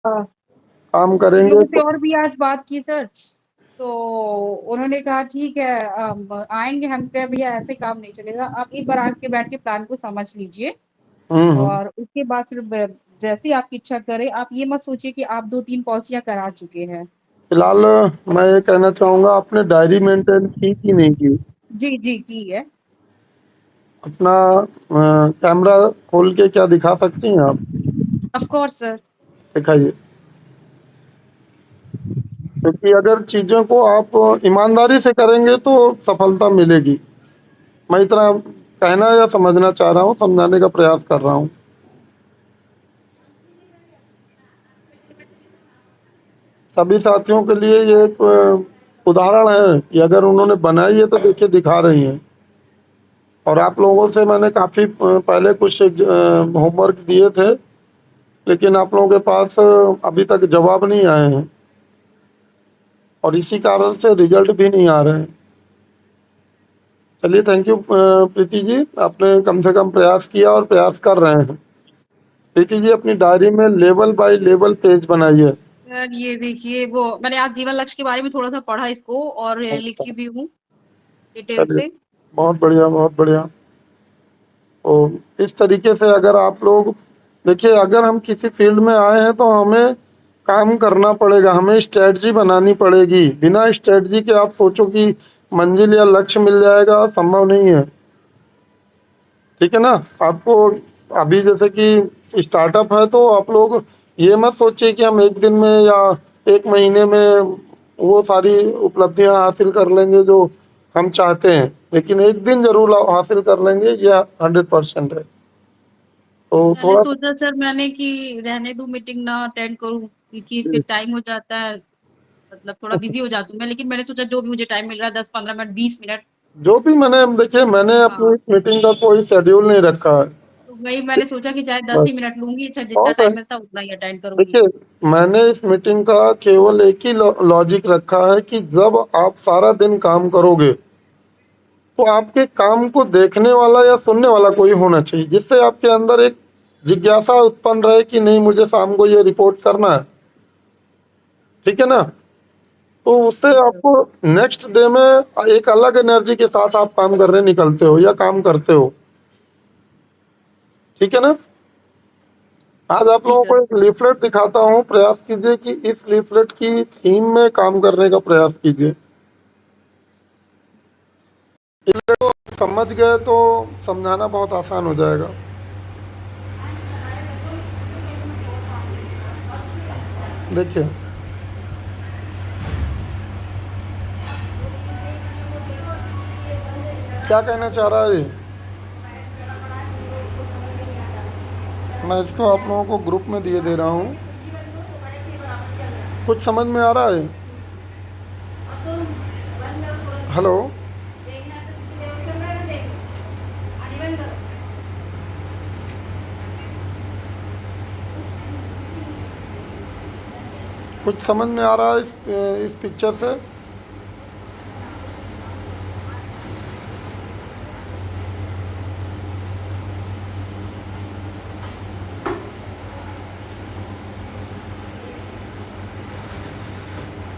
हाँ, काम कुछ करेंगे लोगों से तो। और भी आज बात की सर, तो उन्होंने कहा ठीक है आएँगे। हम कहे भैया ऐसे काम नहीं चलेगा, आप एक बार आके बैठ के प्लान को समझ लीजिए हम्म। और उसके बाद फिर जैसी आपकी इच्छा करें। आप ये मत सोचिए कि आप 2-3 पॉलिसियाँ करा चुके हैं। फिलहाल मैं ये कहना चाहूंगा, आपने डायरी मेंटेन की कि नहीं की? जी, जी, की है। अपना कैमरा खोल के क्या दिखा सकती हैं आप? Of course sir. दिखाइए। क्योंकि अगर चीज़ों को आप ईमानदारी से करेंगे तो सफलता मिलेगी। मैं इतना कहना या समझना चाह रहा हूँ, समझाने का प्रयास कर रहा हूँ। सभी साथियों के लिए ये एक उदाहरण है कि अगर उन्होंने बनाई है तो देखिए दिखा रही हैं। और आप लोगों से मैंने काफ़ी पहले कुछ होमवर्क दिए थे, लेकिन आप लोगों के पास अभी तक जवाब नहीं आए हैं और इसी कारण से रिजल्ट भी नहीं आ रहे हैं। चलिए, थैंक यू प्रीति जी, आपने कम से कम प्रयास किया और प्रयास कर रहे हैं। प्रीति जी, अपनी डायरी में लेवल बाय लेवल पेज बनाइए। सर ये देखिए वो मैंने आज जीवन लक्ष्य के बारे में थोड़ा-सा पढ़ा इसको और लिखी भी हूँ डिटेल चलिए, से। बहुत बढ़िया, बहुत बढ़िया। तो इस तरीके से अगर आप लोग देखिए, अगर हम किसी फील्ड में आए हैं तो हमें काम करना पड़ेगा, हमें स्ट्रेटजी बनानी पड़ेगी। बिना स्ट्रेटजी के आप सोचो कि मंजिल या लक्ष्य मिल जाएगा, संभव नहीं है। ठीक है ना? आपको अभी जैसे कि स्टार्टअप है तो आप लोग ये मत सोचिए कि हम एक दिन में या एक महीने में वो सारी उपलब्धियां हासिल कर लेंगे जो हम चाहते हैं, लेकिन एक दिन जरूर हासिल कर लेंगे, यह 100% है। तो मैंने थोड़ा सा सोचा सर मैंने कि रहने दूँ मीटिंग ना अटेंड करूँ क्योंकि फिर टाइम हो जाता है, मतलब थोड़ा बिज़ी हो जाती हूँ मैं, लेकिन मैंने सोचा जो भी मुझे टाइम मिल रहा है 10-15 मिनट, 20 मिनट। जो भी मैंने देखिए, मैंने अपनी हाँ, मीटिंग का कोई शेड्यूल नहीं रखा है। तो वही मैंने सोचा कि चाहे 10 बस ही मिनट लूँगी, चाहे जितना बहुत है। टाइम मिलता है उतना ही अटेंड करूँगी। देखिए, मैंने इस मीटिंग का केवल एक ही लॉजिक रखा है कि जब आप सारा दिन काम करोगे तो आपके काम को देखने वाला या सुनने वाला कोई होना चाहिए, जिससे आपके अंदर एक जिज्ञासा उत्पन्न रहे कि नहीं, मुझे शाम को ये रिपोर्ट करना है। ठीक है ना? तो उससे जी सर। आपको नेक्स्ट डे में एक अलग एनर्जी के साथ आप काम करने निकलते हो या काम करते हो। ठीक है ना? आज आप जी लोगों को सर। एक लीफलेट दिखाता हूँ, प्रयास कीजिए कि इस लीफलेट की थीम में काम करने का प्रयास कीजिए। समझ गए तो समझाना बहुत आसान हो जाएगा। देखिए, क्या कहना चाह रहा है ये? मैं इसको आप लोगों को ग्रुप में दिए दे रहा हूँ। कुछ समझ में आ रहा है? हेलो? कुछ समझ में आ रहा है इस पिक्चर से?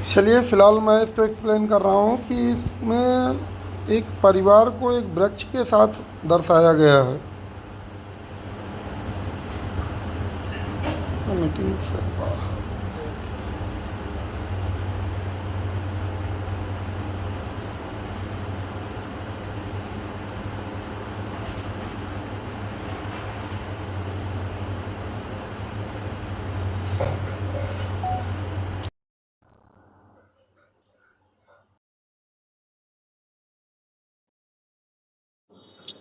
चलिए, फिलहाल मैं इसको एक्सप्लेन कर रहा हूँ कि इसमें एक परिवार को एक वृक्ष के साथ दर्शाया गया है। मीटिंग से बाहर।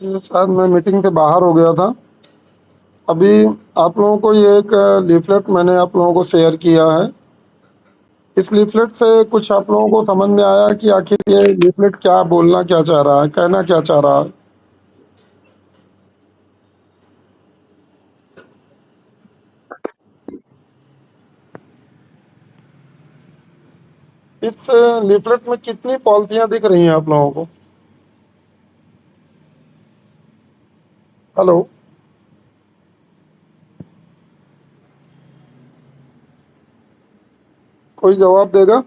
ये शायद मैं मीटिंग से बाहर हो गया था। अभी आप लोगों को ये एक लीफलेट मैंने आप लोगों को शेयर किया है। इस लीफलेट से कुछ आप लोगों को समझ में आया कि आखिर ये लीफलेट क्या बोलना क्या चाह रहा है, कहना क्या चाह रहा है? इस लीफलेट में कितनी पॉलिसियां दिख रही हैं आप लोगों को? हेलो? कोई जवाब देगा?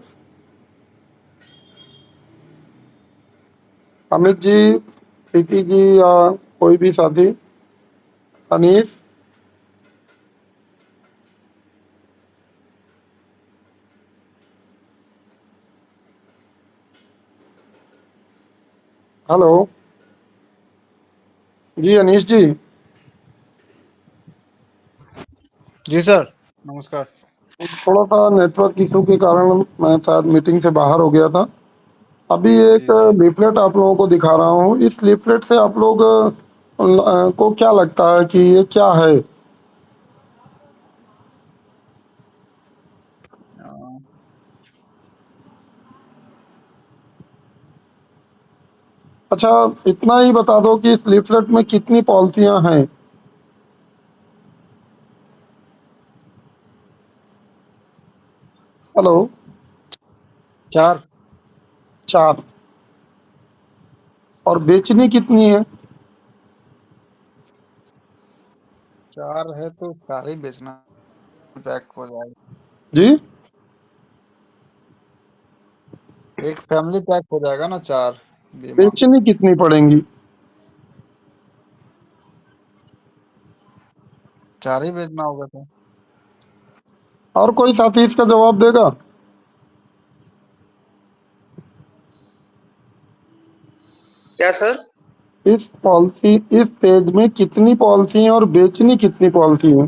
अमित जी, प्रीति जी, या कोई भी साथी? अनीस? हेलो जी, अनीश जी। जी सर, नमस्कार। थोड़ा सा नेटवर्क इशू के कारण मैं शायद मीटिंग से बाहर हो गया था। अभी एक जी जी। लीफलेट आप लोगों को दिखा रहा हूँ। इस लीफलेट से आप लोग को क्या लगता है कि ये क्या है? अ, अच्छा, इतना ही बता दो कि इस लीफलेट में कितनी पॉलिसियां हैं। हेलो? 4। 4। और बेचनी कितनी है? 4 है तो 4 ही बेचना, पैक हो जाएगा। जी? एक फैमिली पैक हो जाएगा ना 4 बीमा। बेचनी कितनी पड़ेंगी? 4 ही बेचना होगा तो। और कोई साथी इसका जवाब देगा? क्या सर? इस पेज में कितनी पॉलिसी है और बेचनी कितनी पॉलिसी है?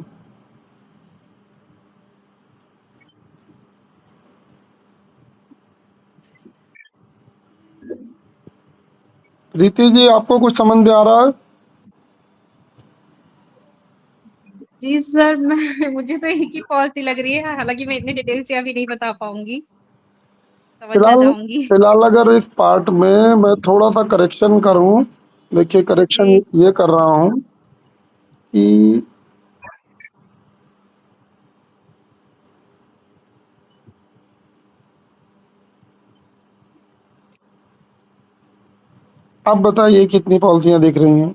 प्रीति जी, आपको कुछ समझ में आ रहा है? जी सर, मैं मुझे तो एक ही पॉलिसी लग रही है, हालाँकि मैं इतनी डिटेल से अभी नहीं बता पाऊँगी, समझना फिलहाल चाहूँगी। फिलहाल अगर इस पार्ट में मैं थोड़ा सा करेक्शन करूं, देखिए करेक्शन जी, ये कर रहा हूं कि आप बताइए कितनी पॉलिसियां दिख रही हैं?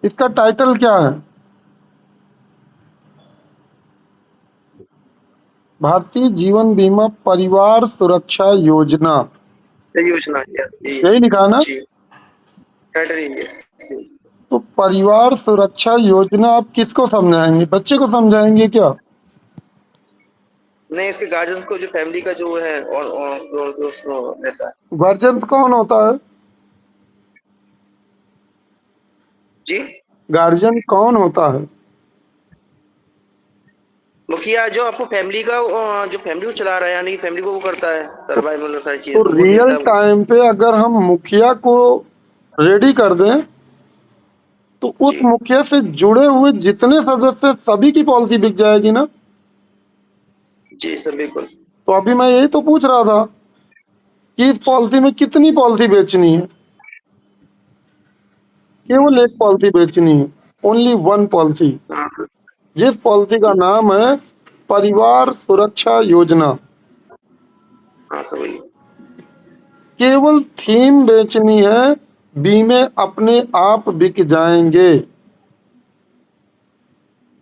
इसका टाइटल क्या है? भारतीय जीवन बीमा परिवार सुरक्षा योजना, ये योजना यही है। यही लिखा ना? जी, टाइटल यही है। तो परिवार सुरक्षा योजना आप किसको समझाएंगे? बच्चे को समझाएंगे क्या? नहीं, इसके गार्जियंस को, जो फैमिली का जो है और जो रहता है। गार्जियन कौन होता है? जी, गार्जियन कौन होता है? मुखिया जो आपको फैमिली का जो फैमिली को चला रहा है, यानी फैमिली को वो करता है तो, सर्वाइवल सारी तो चीजें, तो वो रियल देखता है वो। टाइम पे अगर हम मुखिया को रेडी कर दें तो उस जी मुखिया से जुड़े हुए जितने सदस्य सभी की पॉलिसी बिक जाएगी ना? जी सर, बिल्कुल। तो अभी मैं यही तो पूछ रहा था कि इस पॉलिसी में कितनी पॉलिसी बेचनी है? केवल एक पॉलिसी बेचनी है, ओनली वन पॉलिसी, हाँ सर। जिस पॉलिसी का नाम है परिवार सुरक्षा योजना। हाँ सर, वही। केवल थीम बेचनी है, बीमे अपने आप बिक जाएंगे।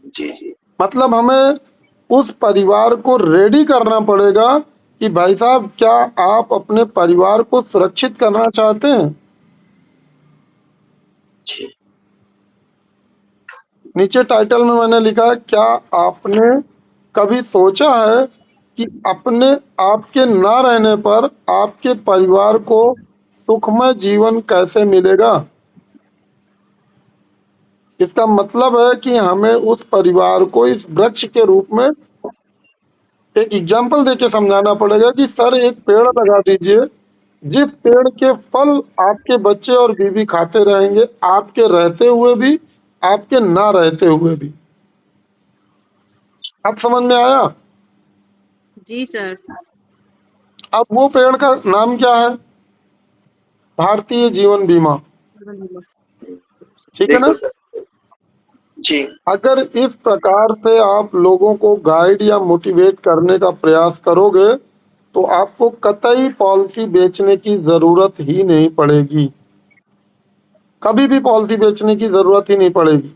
जी जी मतलब हमें उस परिवार को रेडी करना पड़ेगा कि भाई साहब, क्या आप अपने परिवार को सुरक्षित करना चाहते हैं? जी नीचे टाइटल में मैंने लिखा है, क्या आपने कभी सोचा है कि अपने आपके ना रहने पर आपके परिवार को सुखमय जीवन कैसे मिलेगा? इसका मतलब है कि हमें उस परिवार को इस वृक्ष के रूप में एक एग्जाम्पल देके समझाना पड़ेगा कि सर, एक पेड़ लगा दीजिए, जिस पेड़ के फल आपके बच्चे और बीवी खाते रहेंगे, आपके रहते हुए भी, आपके ना रहते हुए भी। अब समझ में आया? जी सर। अब वो पेड़ का नाम क्या है? भारतीय जीवन बीमा। ठीक है ना? बिल्कुल सर। जी अगर इस प्रकार से आप लोगों को गाइड या मोटिवेट करने का प्रयास करोगे तो आपको कतई पॉलिसी बेचने की जरूरत ही नहीं पड़ेगी। कभी भी पॉलिसी बेचने की जरूरत ही नहीं पड़ेगी।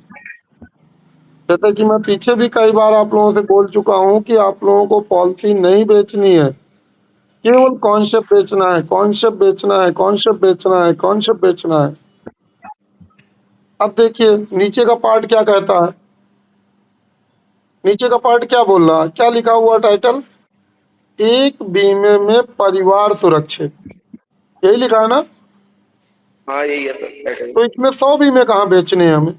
जैसे कि मैं पीछे भी कई बार आप लोगों से बोल चुका हूं कि आप लोगों को पॉलिसी नहीं बेचनी है, केवल कॉन्सेप्ट बेचना है, कॉन्सेप्ट बेचना है, कॉन्सेप्ट बेचना है, कॉन्सेप्ट बेचना है। अब देखिए नीचे का पार्ट क्या कहता है, नीचे का पार्ट क्या बोल रहा है, क्या लिखा हुआ टाइटल, एक बीमे में परिवार सुरक्षित, यही लिखा है ना। हाँ यही है सर पैटर्न। तो इसमें 100 बीमे कहाँ बेचने हैं हमें।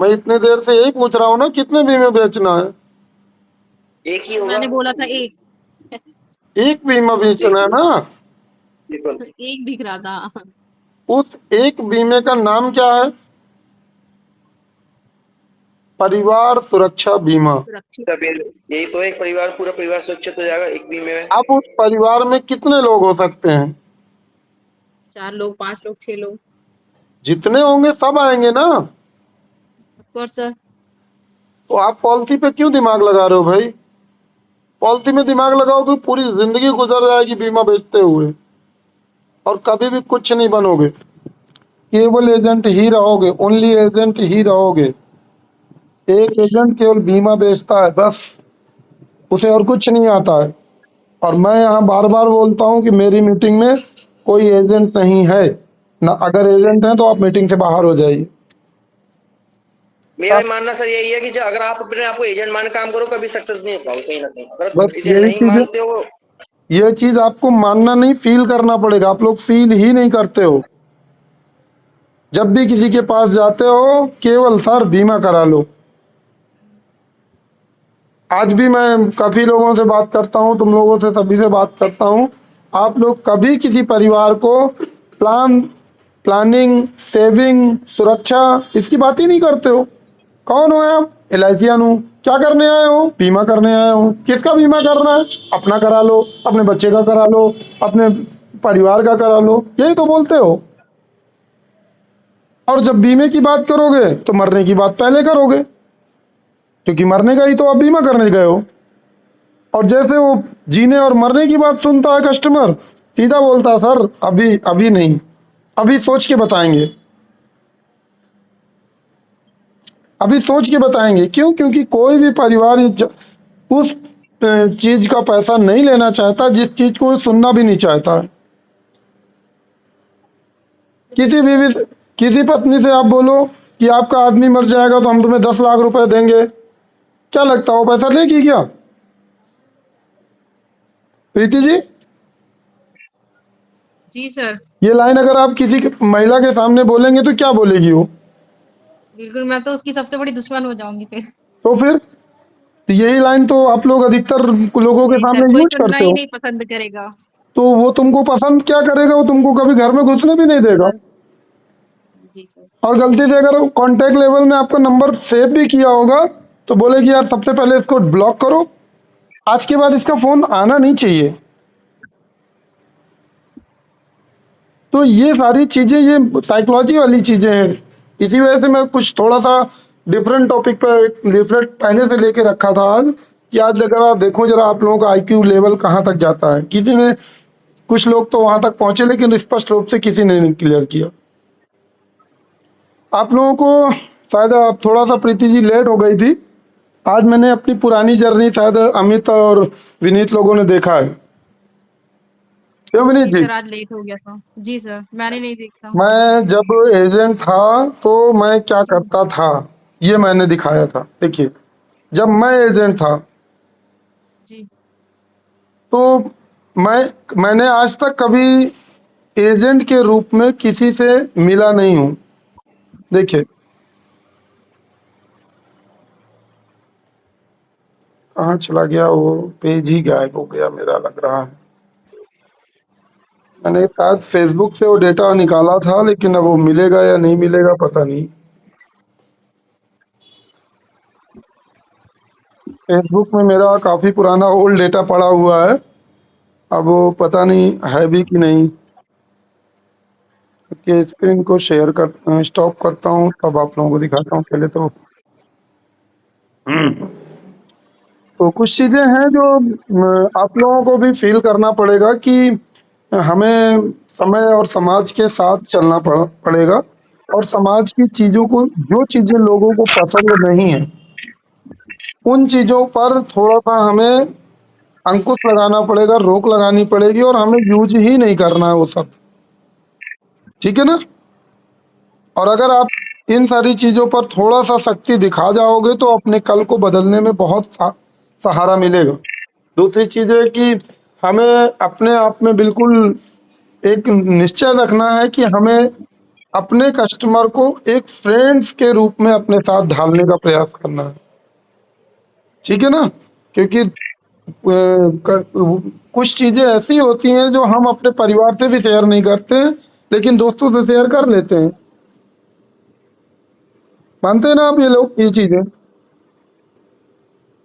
मैं इतने देर से यही पूछ रहा हूँ ना, कितने बीमे बेचना है। एक ही होगा। मैंने बोला था एक। एक बीमा बेचना है ना। बिल्कुल। एक दिख रहा था। उस एक बीमे का नाम क्या है, परिवार सुरक्षा बीमा। सुरक्षित। तब यही तो एक परिवार, पूरा परिवार सुरक्षित हो जाएगा एक बीमे में। अब उस परिवार में कितने लोग हो सकते हैं, 4 लोग, 5 लोग, 6 लोग। जितने होंगे सब आएंगे ना। Of course sir. तो आप पॉलिसी पे क्यों दिमाग लगा रहे हो भाई। पॉलिसी में दिमाग लगाओ तो पूरी जिंदगी गुजर जाएगी बीमा बेचते हुए और कभी भी कुछ नहीं बनोगे, केवल एजेंट ही रहोगे, ओनली एजेंट ही रहोगे। एक एजेंट केवल बीमा बेचता है बस, उसे और कुछ नहीं आता है। और मैं यहाँ बार बार बोलता हूँ कि मेरी मीटिंग में कोई एजेंट नहीं है ना, अगर एजेंट है तो आप मीटिंग से बाहर हो जाइए। मेरा मानना सर यही है कि जो अगर आप अपने आप को एजेंट मान काम करो कभी सक्सेस नहीं हो पाओगे कहीं ना कहीं, अगर बस एजेंट यही नहीं चीज है, मानते हो। ये चीज आपको मानना नहीं, फील करना पड़ेगा। आप लोग फील ही नहीं करते हो। जब भी किसी के पास जाते हो केवल सर बीमा करा लो। आज भी मैं काफी लोगों से बात करता हूँ, तुम लोगों से सभी से बात करता हूँ, आप लोग कभी किसी परिवार को प्लानिंग, सेविंग, सुरक्षा इसकी बात ही नहीं करते हो। कौन हो आप, LIC हूँ। क्या करने आए हो, बीमा करने आए हो। किसका बीमा करना है, अपना करा लो, अपने बच्चे का करा लो, अपने परिवार का करा लो, यही तो बोलते हो। और जब बीमे की बात करोगे तो मरने की बात पहले करोगे, क्योंकि मरने का ही तो आप बीमा करने गए हो। और जैसे वो जीने और मरने की बात सुनता है कस्टमर, सीधा बोलता है सर अभी अभी नहीं, अभी सोच के बताएंगे, अभी सोच के बताएंगे। क्यों, क्योंकि कोई भी परिवार उस चीज का पैसा नहीं लेना चाहता जिस चीज को वो सुनना भी नहीं चाहता है। किसी पत्नी से आप बोलो कि आपका आदमी मर जाएगा तो हम तुम्हें 10 लाख रुपए देंगे, क्या लगता है वो पैसा लेगी क्या, प्रीति जी। जी सर। ये लाइन अगर आप किसी महिला के सामने बोलेंगे तो क्या बोलेगी वो। बिल्कुल, मैं तो उसकी सबसे बड़ी दुश्मन हो जाऊंगी फिर। तो फिर तो यही लाइन तो आप लोग अधिकतर लोगों के जी सर, सामने कोई यूज सुनना करते ही हो। नहीं पसंद करेगा। तो वो तुमको पसंद क्या करेगा, वो तुमको कभी घर में घुसने भी नहीं देगा। सर। जी सर। और गलती से अगर कांटेक्ट लेवल में आपका नंबर सेव भी किया होगा तो बोलेगी यार सबसे पहले इसको ब्लॉक करो, आज के बाद इसका फोन आना नहीं चाहिए। तो ये सारी चीजें, ये साइकोलॉजी वाली चीजें हैं। इसी वजह से मैं कुछ थोड़ा सा डिफरेंट टॉपिक पर लिफलेट पहले से लेके रखा था आज, कि आज अगर आप देखो जरा आप लोगों का IQ लेवल कहाँ तक जाता है। किसी ने, कुछ लोग तो वहां तक पहुंचे लेकिन स्पष्ट रूप से किसी ने नहीं क्लियर किया। आप लोगों को शायद थोड़ा सा प्रीति जी लेट हो गई थी। आज मैंने अपनी पुरानी जर्नी शायद अमित और विनीत लोगों ने देखा है, क्यों विनीत जी जी। सर, आज लेट हो गया था। जी सर, मैंने नहीं देखा। मैं जब एजेंट था तो मैं क्या जी। करता था ये मैंने दिखाया था। देखिए जब मैं एजेंट था जी। तो मैंने आज तक कभी एजेंट के रूप में किसी से मिला नहीं हूं। देखिए कहाँ चला गया वो पेज, ही गायब हो गया मेरा लग रहा है। मैंने शायद फेसबुक से वो डेटा निकाला था लेकिन अब वो मिलेगा या नहीं मिलेगा पता नहीं। फेसबुक में मेरा काफी पुराना ओल्ड डेटा पड़ा हुआ है, अब वो पता नहीं है भी कि नहीं। कि स्क्रीन को शेयर कर स्टॉप करता हूँ तब आप लोगों को दिखाता हूँ पहले तो। तो कुछ चीजें हैं जो आप लोगों को भी फील करना पड़ेगा कि हमें समय और समाज के साथ चलना पड़ेगा, और समाज की चीजों को, जो चीजें लोगों को पसंद नहीं है, उन चीजों पर थोड़ा सा हमें अंकुश लगाना पड़ेगा, रोक लगानी पड़ेगी, और हमें यूज ही नहीं करना है वो सब। ठीक है ना? और अगर आप इन सारी चीजों पर थोड़ा सा सख्ती दिखा जाओगे तो अपने कल को बदलने में बहुत सहारा मिलेगा। दूसरी चीज है कि हमें अपने आप में बिल्कुल एक निश्चय रखना है कि हमें अपने कस्टमर को एक फ्रेंड्स के रूप में अपने साथ ढालने का प्रयास करना है। ठीक है ना? क्योंकि कुछ चीजें ऐसी होती हैं जो हम अपने परिवार से भी शेयर नहीं करते हैं, लेकिन दोस्तों से शेयर कर लेते हैं। मानते हैं ना आप ये लोग ये चीजें?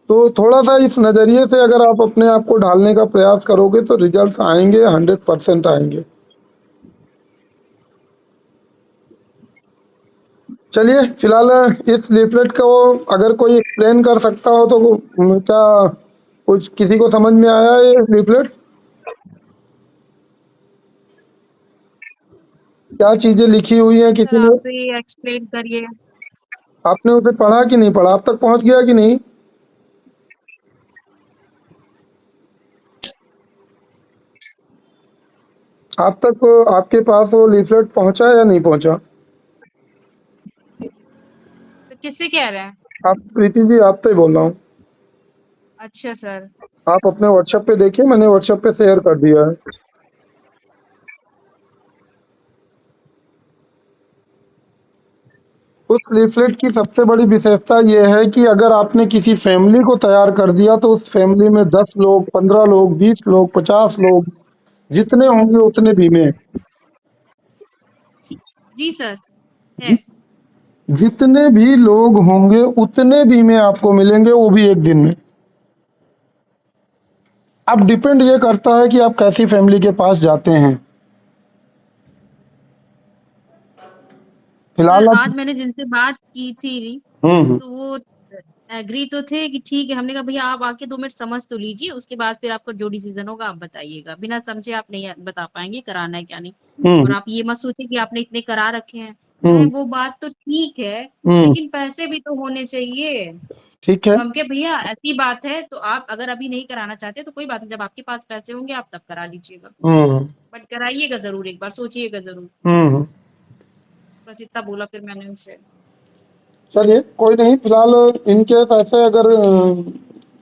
तो थोड़ा सा इस नजरिए से अगर आप अपने आप को ढालने का प्रयास करोगे तो रिजल्ट आएंगे, 100% आएंगे। चलिए, फिलहाल इस लीफलेट को अगर कोई एक्सप्लेन कर सकता हो तो क्या कुछ किसी को समझ में आया ये लीफलेट? क्या चीजें लिखी हुई हैं सर किसी ने? आप ही एक्सप्लेन करिए। आपने उसे पढ़ा कि नहीं पढ़ा? आप तक पहुंच गया कि नहीं? आप तक, आपके पास वो लीफलेट पहुंचा या नहीं पहुंचा? तो किससे कह रहे हैं? आप प्रीति जी, आप पे ही बोल रहा हूँ। अच्छा सर। आप अपने व्हाट्सएप पे देखिए, मैंने व्हाट्सएप पे शेयर कर दिया है। उस लीफलेट की सबसे बड़ी विशेषता यह है कि अगर आपने किसी फैमिली को तैयार कर दिया तो उस फैमिली में 10 लोग, 15 लोग, 20 लोग, 50 लोग, जितने होंगे उतने बीमे, जी सर है। जितने भी लोग होंगे उतने बीमे आपको मिलेंगे, वो भी एक दिन में। अब डिपेंड ये करता है कि आप कैसी फैमिली के पास जाते हैं। सर फिलहाल आप आज मैंने जिनसे बात की थी हम्म तो वो एग्री तो थे कि ठीक है। हमने कहा भैया आप आके 2 मिनट समझ तो लीजिए, उसके बाद फिर आपका जो डिसीजन होगा आप बताइएगा। बिना समझे आप नहीं बता पाएंगे कराना है क्या नहीं। और हम्म आप ये मत सोचिए कि आपने इतने करा रखे हैं। हम्म वो बात तो ठीक है, हम्म लेकिन पैसे भी तो होने चाहिए। ठीक है। तो हम कहे भैया ऐसी बात है तो आप अगर अभी नहीं कराना चाहते तो कोई बात नहीं, जब आपके पास पैसे होंगे आप तब करा लीजिएगा। हम्म बट कराइएगा जरूर, एक बार सोचिएगा जरूर। हम्म बस इतना बोला फिर मैंने उनसे। चलिए, कोई नहीं। फिलहाल इनके ऐसे अगर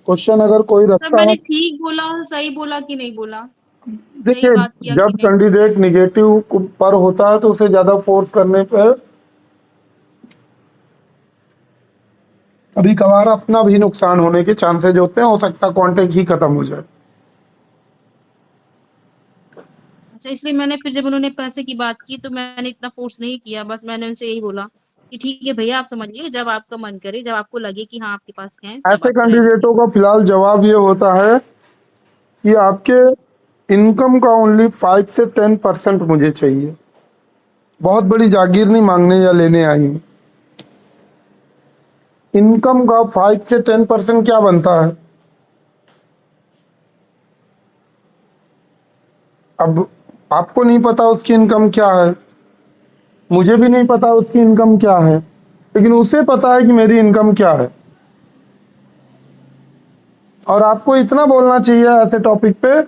क्वेश्चन अगर कोई सब रखता है, मैंने ठीक बोला, सही बोला कि नहीं बोला, सही देखिए, बात किया कि जब नहीं? कैंडिडेट निगेटिव पर होता है तो उसे ज्यादा फोर्स करने पे कभी कभार अपना भी नुकसान होने के चांसेज होते हैं। हो सकता है कॉन्टेक्ट ही खत्म हो जाए। अच्छा, इसलिए मैंने फिर जब उन्होंने पैसे की बात की तो मैंने इतना फोर्स नहीं किया। बस मैंने उनसे यही बोला कि ठीक है भैया आप समझिए, जब आपका मन करे, जब आपको लगे कि हाँ आपके पास है, तब ऐसे आप करा लीजिए। कैंडिडेटों का फिलहाल जवाब ये होता है कि आपके इनकम का ओनली 5 से 10% मुझे चाहिए। बहुत बड़ी जागीर नहीं मांगने या लेने आई हूँ। इनकम का 5 से 10% क्या बनता है? अब आपको नहीं पता उसकी इनकम क्या है, मुझे भी नहीं पता उसकी इनकम क्या है, लेकिन उसे पता है कि मेरी इनकम क्या है। और आपको इतना बोलना चाहिए ऐसे टॉपिक पे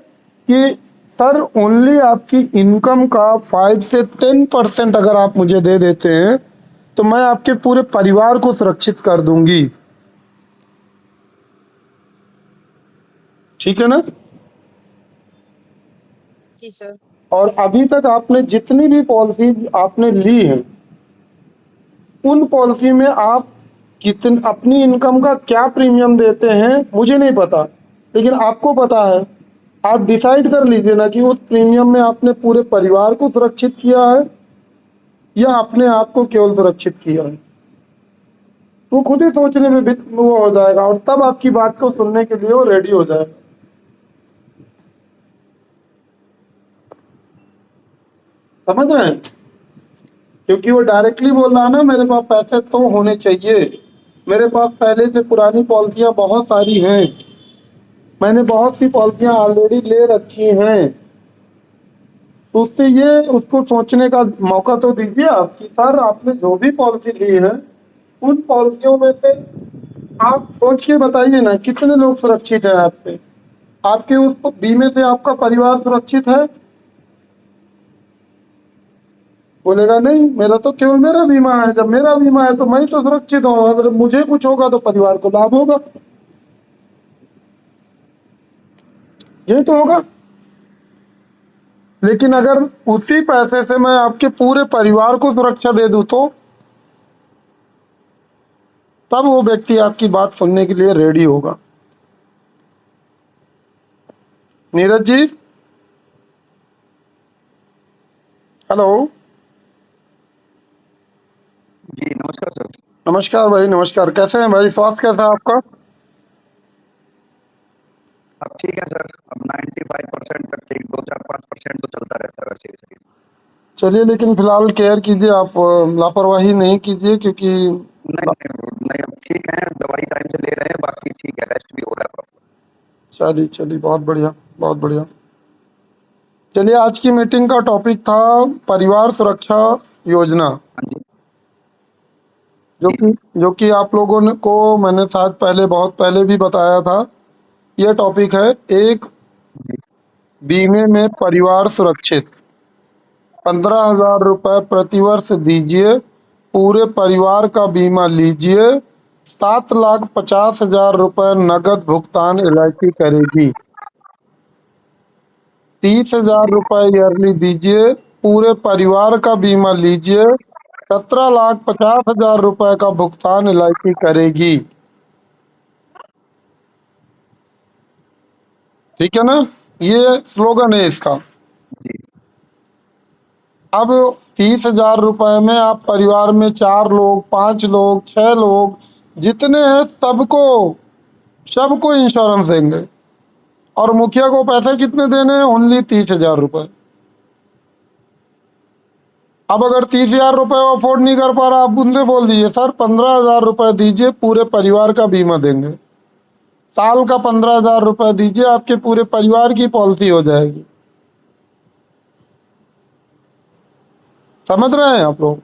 कि सर, ओनली आपकी इनकम का 5 से 10% अगर आप मुझे दे देते हैं तो मैं आपके पूरे परिवार को सुरक्षित कर दूंगी। ठीक है ना? जी सर। और अभी तक आपने जितनी भी पॉलिसी आपने ली है, उन पॉलिसी में आप कितन अपनी इनकम का क्या प्रीमियम देते हैं मुझे नहीं पता, लेकिन आपको पता है। आप डिसाइड कर लीजिए ना कि उस प्रीमियम में आपने पूरे परिवार को सुरक्षित किया है या अपने आप को केवल सुरक्षित किया है। वो खुद ही सोचने में भी वो हो जाएगा, और तब आपकी बात को सुनने के लिए वो रेडी हो जाएगा। समझ रहे हैं? क्योंकि वो डायरेक्टली बोल रहा है ना, मेरे पास पैसे तो होने चाहिए, मेरे पास पहले से पुरानी पॉलिसियां बहुत सारी हैं, मैंने बहुत सी पॉलिसियां ऑलरेडी ले रखी हैं। तो उससे ये उसको सोचने का मौका तो दीजिए आप कि सर आपने जो भी पॉलिसी ली है उन पॉलिसियों में से आप सोच के बताइए ना कितने लोग सुरक्षित है आपसे, आपके उस बीमे से आपका परिवार सुरक्षित है? बोलेगा नहीं, मेरा तो केवल मेरा बीमा है, जब मेरा बीमा है तो मैं तो सुरक्षित हूँ, अगर मुझे कुछ होगा तो परिवार को लाभ होगा, यही तो होगा। लेकिन अगर उसी पैसे से मैं आपके पूरे परिवार को सुरक्षा दे दूं तो तब वो व्यक्ति आपकी बात सुनने के लिए रेडी होगा। नीरज जी, हेलो। जी नमस्कार सर। नमस्कार भाई, नमस्कार। कैसे हैं भाई, स्वास्थ्य कैसा है आपका? अब ठीक है सर, अब 95% तक ठीक, 2-4-5% तो चलता रहता है वैसे ही सही। चलिए, लेकिन फिलहाल केयर कीजिए आप, लापरवाही नहीं कीजिए क्योंकि नहीं अब ठीक है, दवाई टाइम से ले रहे हैं, बाकी ठीक है, रेस्ट भी हो रहा है प्रॉपर। चलिए चलिए, बहुत बढ़िया, बहुत बढ़िया। चलिए, आज की मीटिंग का टॉपिक था परिवार सुरक्षा योजना, हाँ जी जो कि आप लोगों ने को मैंने शायद पहले, बहुत पहले भी बताया था। यह टॉपिक है एक जी बीमे में परिवार सुरक्षित। 15,000 रुपये प्रतिवर्ष दीजिए, पूरे परिवार का बीमा लीजिए, 7,50,000 रुपये नगद भुगतान LIC करेगी। 30,000 रुपये ईयरली दीजिए, पूरे परिवार का बीमा लीजिए, 17,50,000 रुपये का भुगतान LIC करेगी। ठीक है ना, ये स्लोगन है इसका। जी अब 30,000 रुपये में आप परिवार में 4 लोग, 5 लोग, 6 लोग जितने हैं सबको इंश्योरेंस देंगे। और मुखिया को पैसे कितने देने हैं? ओनली 30,000 रुपये। अब अगर 30,000 रुपये वो अफोर्ड नहीं कर पा रहा, आप उनसे बोल दीजिए सर 15,000 रुपये दीजिए, पूरे परिवार का बीमा देंगे। साल का 15,000 रुपये दीजिए, आपके पूरे परिवार की पॉलिसी हो जाएगी। समझ रहे हैं आप लोग?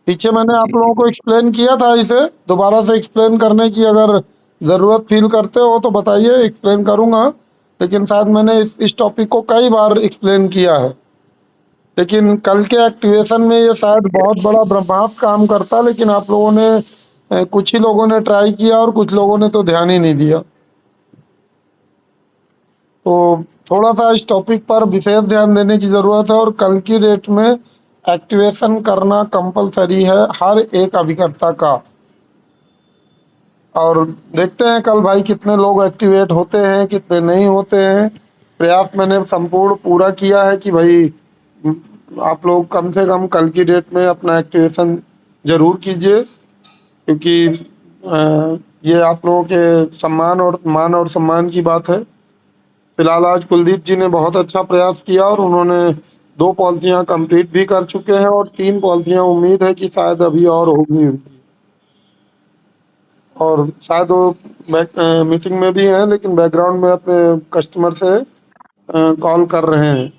पीछे मैंने आप लोगों को एक्सप्लेन किया था, इसे दोबारा से एक्सप्लेन करने की अगर ज़रूरत फील करते हो तो बताइए, एक्सप्लेन करूंगा। लेकिन शायद मैंने इस टॉपिक को कई बार एक्सप्लेन किया है, लेकिन कल के एक्टिवेशन में ये शायद बहुत बड़ा ब्रह्मास्त्र काम करता, लेकिन आप लोगों ने कुछ ही लोगों ने ट्राई किया और कुछ लोगों ने तो ध्यान ही नहीं दिया। तो थोड़ा सा इस टॉपिक पर विशेष ध्यान देने की ज़रूरत है, और कल की डेट में एक्टिवेशन करना कंपलसरी है हर एक अभिकर्ता का। और देखते हैं कल भाई कितने लोग एक्टिवेट होते हैं, कितने नहीं होते हैं। प्रयास मैंने संपूर्ण पूरा किया है कि भाई आप लोग कम से कम कल की डेट में अपना एक्टिवेशन जरूर कीजिए, क्योंकि ये आप लोगों के सम्मान और मान और सम्मान की बात है। फिलहाल आज कुलदीप जी ने बहुत अच्छा प्रयास किया और उन्होंने 2 पॉलिसियां कंप्लीट भी कर चुके हैं, और 3 पॉलिसियां उम्मीद है कि शायद अभी और होगी उनकी। और शायद वो मीटिंग में भी हैं, लेकिन बैकग्राउंड में अपने कस्टमर से कॉल कर रहे हैं।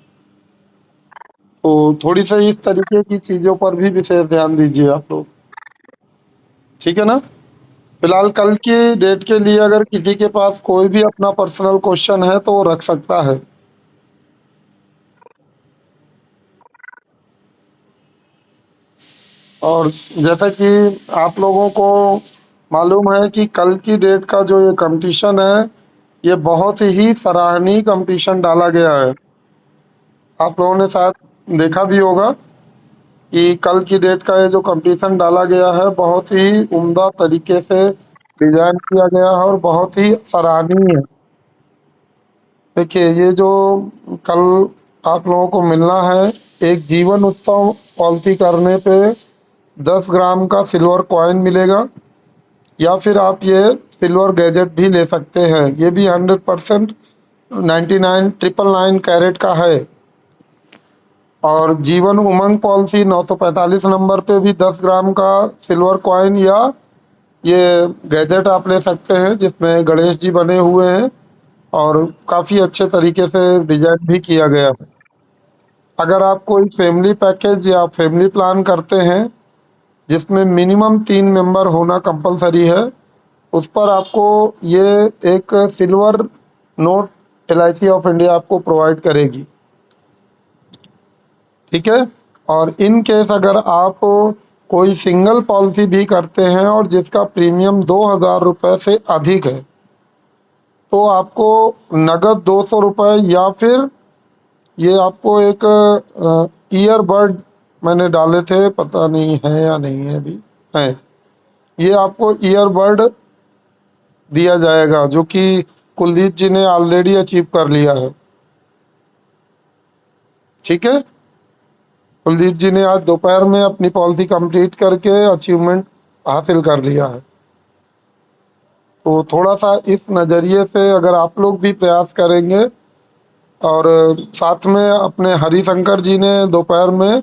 तो थोड़ी सी इस तरीके की चीज़ों पर भी विशेष ध्यान दीजिए आप लोग, ठीक है ना। फिलहाल कल की डेट के लिए अगर किसी के पास कोई भी अपना पर्सनल क्वेश्चन है तो वो रख सकता है। और जैसा कि आप लोगों को मालूम है कि कल की डेट का जो ये कंपटीशन है, ये बहुत ही सराहनीय कंपटीशन डाला गया है। आप लोगों ने शायद देखा भी होगा कि कल की डेट का ये जो कंपटीशन डाला गया है, बहुत ही उम्दा तरीके से डिजाइन किया गया है और बहुत ही सराहनीय है। देखिए, ये जो कल आप लोगों को मिलना है, एक जीवन उत्सव पॉलिसी करने पे 10 ग्राम का सिल्वर कॉइन मिलेगा, या फिर आप ये सिल्वर गैजेट भी ले सकते हैं। ये भी 100% 99,999 कैरेट का है। और जीवन उमंग पॉलिसी 945 नंबर पे भी 10 ग्राम का सिल्वर कॉइन या ये गैजेट आप ले सकते हैं, जिसमें गणेश जी बने हुए हैं। और काफ़ी अच्छे तरीके से डिजाइन भी किया गया है। अगर आप कोई फैमिली पैकेज या फैमिली प्लान करते हैं जिसमें मिनिमम 3 मेंबर होना कंपलसरी है, उस पर आपको ये एक silver note LIC of India आपको प्रोवाइड करेगी। ठीक है। और इन केस अगर आप कोई सिंगल पॉलिसी भी करते हैं और जिसका प्रीमियम 2,000 रुपये से अधिक है, तो आपको नगद 200 रुपये या फिर ये आपको एक ईयरबड मैंने डाले थे, पता नहीं है या नहीं है, अभी है, ये आपको ईयरबड दिया जाएगा जो कि कुलदीप जी ने ऑलरेडी अचीव कर लिया है। ठीक है। कुलदीप जी ने आज दोपहर में अपनी पॉलिसी कंप्लीट करके अचीवमेंट हासिल कर लिया है। तो थोड़ा सा इस नज़रिए से अगर आप लोग भी प्रयास करेंगे, और साथ में अपने हरिशंकर जी ने दोपहर में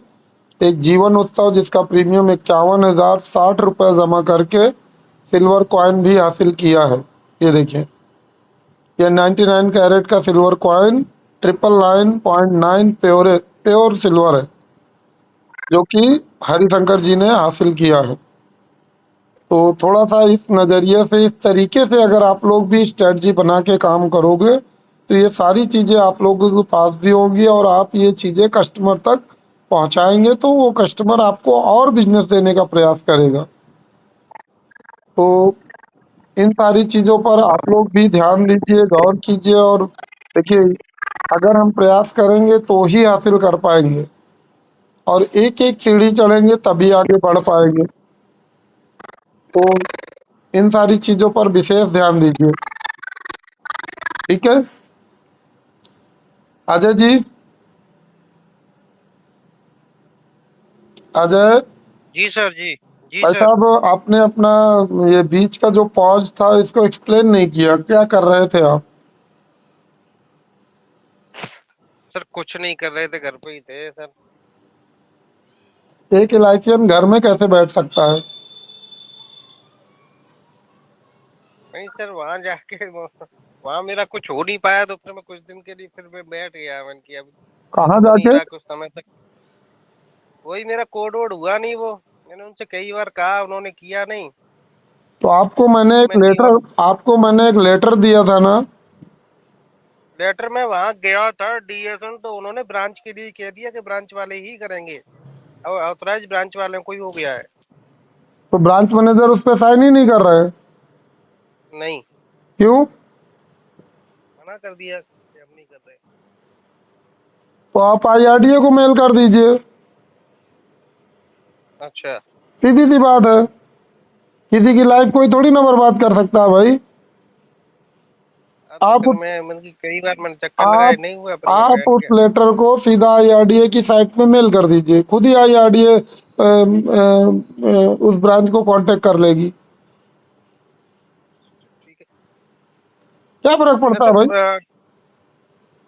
एक जीवन उत्सव जिसका प्रीमियम 51,060 रुपये जमा करके सिल्वर कॉइन भी हासिल किया है। ये देखिए, ये 99 कैरेट का सिल्वर कॉइन 999.9 प्योर सिल्वर है जो कि हरिशंकर जी ने हासिल किया है। तो थोड़ा सा इस नज़रिए से, इस तरीके से अगर आप लोग भी स्ट्रेटजी बना के काम करोगे तो ये सारी चीज़ें आप लोगों के पास भी होंगी और आप ये चीज़ें कस्टमर तक पहुंचाएंगे तो वो कस्टमर आपको और बिजनेस देने का प्रयास करेगा। तो इन सारी चीज़ों पर आप लोग भी ध्यान दीजिए, गौर कीजिए, और देखिए अगर हम प्रयास करेंगे तो ही हासिल कर पाएंगे, और एक एक सीढ़ी चढ़ेंगे तभी आगे बढ़ पाएंगे। तो इन सारी चीज़ों पर विशेष ध्यान दीजिए। ठीक है। अजय जी, अजय जी सर। जी भाई सर। साहब, आपने अपना ये बीच का जो पॉज था इसको एक्सप्लेन नहीं किया, क्या कर रहे थे आप? सर कुछ नहीं कर रहे थे, घर पे ही थे सर। एक LICian घर में कैसे बैठ सकता है? नहीं सर, वहां जाके वहां मेरा कुछ हो नहीं पाया तो फिर मैं कुछ दिन के लिए फिर मैं बैठ गया। मैंने कि अब कहाँ हो नहीं जाके? रहा कुछ समय तक, वही मेरा कोड वोड हुआ नहीं। वो मैंने उनसे कई बार कहा, उन्होंने किया नहीं। तो तो मैंने कि आपको मैंने एक लेटर दिया था ना? लेटर में वहां गया था DSN, तो उन्होंने ब्रांच के लिए कह दिया कि ब्रांच वाले ही करेंगे। अब ऑथराइज ब्रांच वाले को ही हो गया है। तो ब्रांच मैनेजर उस पर साइन ही नहीं कर रहे? नहीं, क्यों? मना कर दिया कि हम नहीं कर रहे। तो आप IRDA को मेल कर दीजिए, अच्छा। सीधी सी बात है। किसी की लाइफ कोई थोड़ी ना बर्बाद कर सकता है भाई। अब तो आप फिर मैं मतलब कि कई बार मैंने चक्कर लगाए, आप नहीं हुआ, फिर मैं आप बैठ उस गया। लेटर को सीधा IRDA की साइट में मेल कर दीजिए, खुद ही IRDA उस ब्रांच को कांटेक्ट कर लेगी। ठीक है। क्या फर्क मैं पड़ता है सर भाई?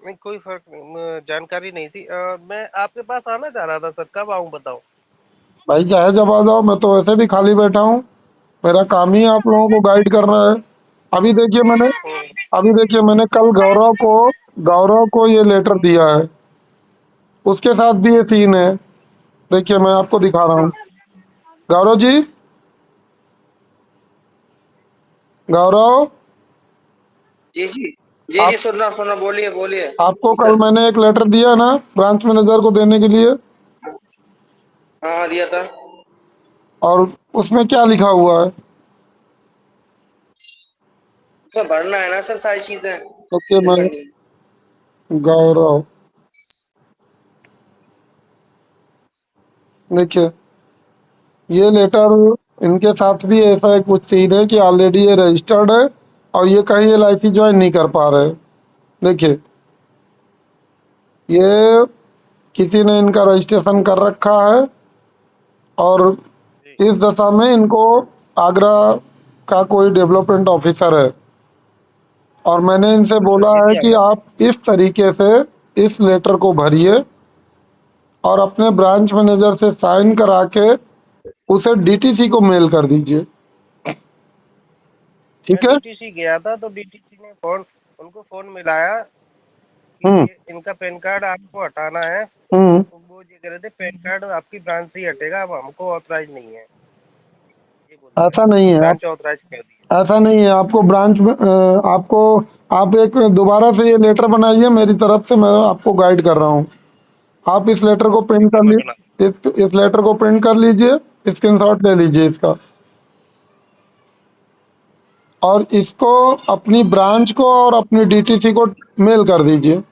नहीं, कोई फर्क नहीं, जानकारी नहीं थी। मैं आपके पास आना चाह रहा था सर, कब आऊं बताओ? भाई चाहे जब आ जाओ, मैं तो वैसे भी खाली बैठा हूँ। मेरा काम ही आप लोगों को गाइड करना है। अभी देखिए मैंने अभी देखिए मैंने कल गौरव को ये लेटर दिया है, उसके साथ भी ये सीन है। देखिए मैं आपको दिखा रहा हूँ। गौरव जी, गौरव, जी जी जी आप जी, सुन रहा सुन रहा, बोलिए बोलिए आपको जी कल सर। मैंने एक लेटर दिया ना ब्रांच मैनेजर को देने के लिए, हाँ हाँ, दिया था। और उसमें क्या लिखा हुआ है? सर भरना है ना सर, सारी चीजें देखिए फिल मैं, करनी है। गौरव, देखिए ये लेटर, इनके साथ भी ऐसा है, कुछ सीन है कि ऑलरेडी ये रजिस्टर्ड है और ये कहीं LIC ज्वाइन नहीं कर पा रहे। देखिए ये किसी ने इनका रजिस्ट्रेशन कर रखा है, और जी। इस दशा में इनको आगरा का कोई डेवलपमेंट ऑफिसर है, और मैंने इनसे अच्छा, बोला ये है भी कि आएगा। आप इस तरीके से इस लेटर को भरिए और अपने ब्रांच मैनेजर से साइन करा के उसे DTC को मेल कर दीजिए। मैं ठीक है। DTC गया था तो DTC ने फोन, उनको फोन मिलाया कि हम्म इनका पैन कार्ड आपको हटाना है, हम्म तो वो ये कह रहे थे पैन कार्ड आपकी ब्रांच से ही हटेगा, अब हमको ऑथराइज नहीं है, ये बोल रहे ऐसा थे। नहीं है आप, ब्रांच ऑथराइज कर दी ऐसा नहीं है आपको ब्रांच में आपको, आप एक दोबारा से ये लेटर बनाइए मेरी तरफ से, मैं आपको गाइड कर रहा हूँ। आप इस लेटर को है। प्रिंट ठीक है, कर मैं ली, बना। इस लेटर को प्रिंट कर लीजिए, स्क्रीनशॉट ले लीजिए इसका, और इसको अपनी ब्रांच को और अपनी डीटीसी को मेल कर दीजिए।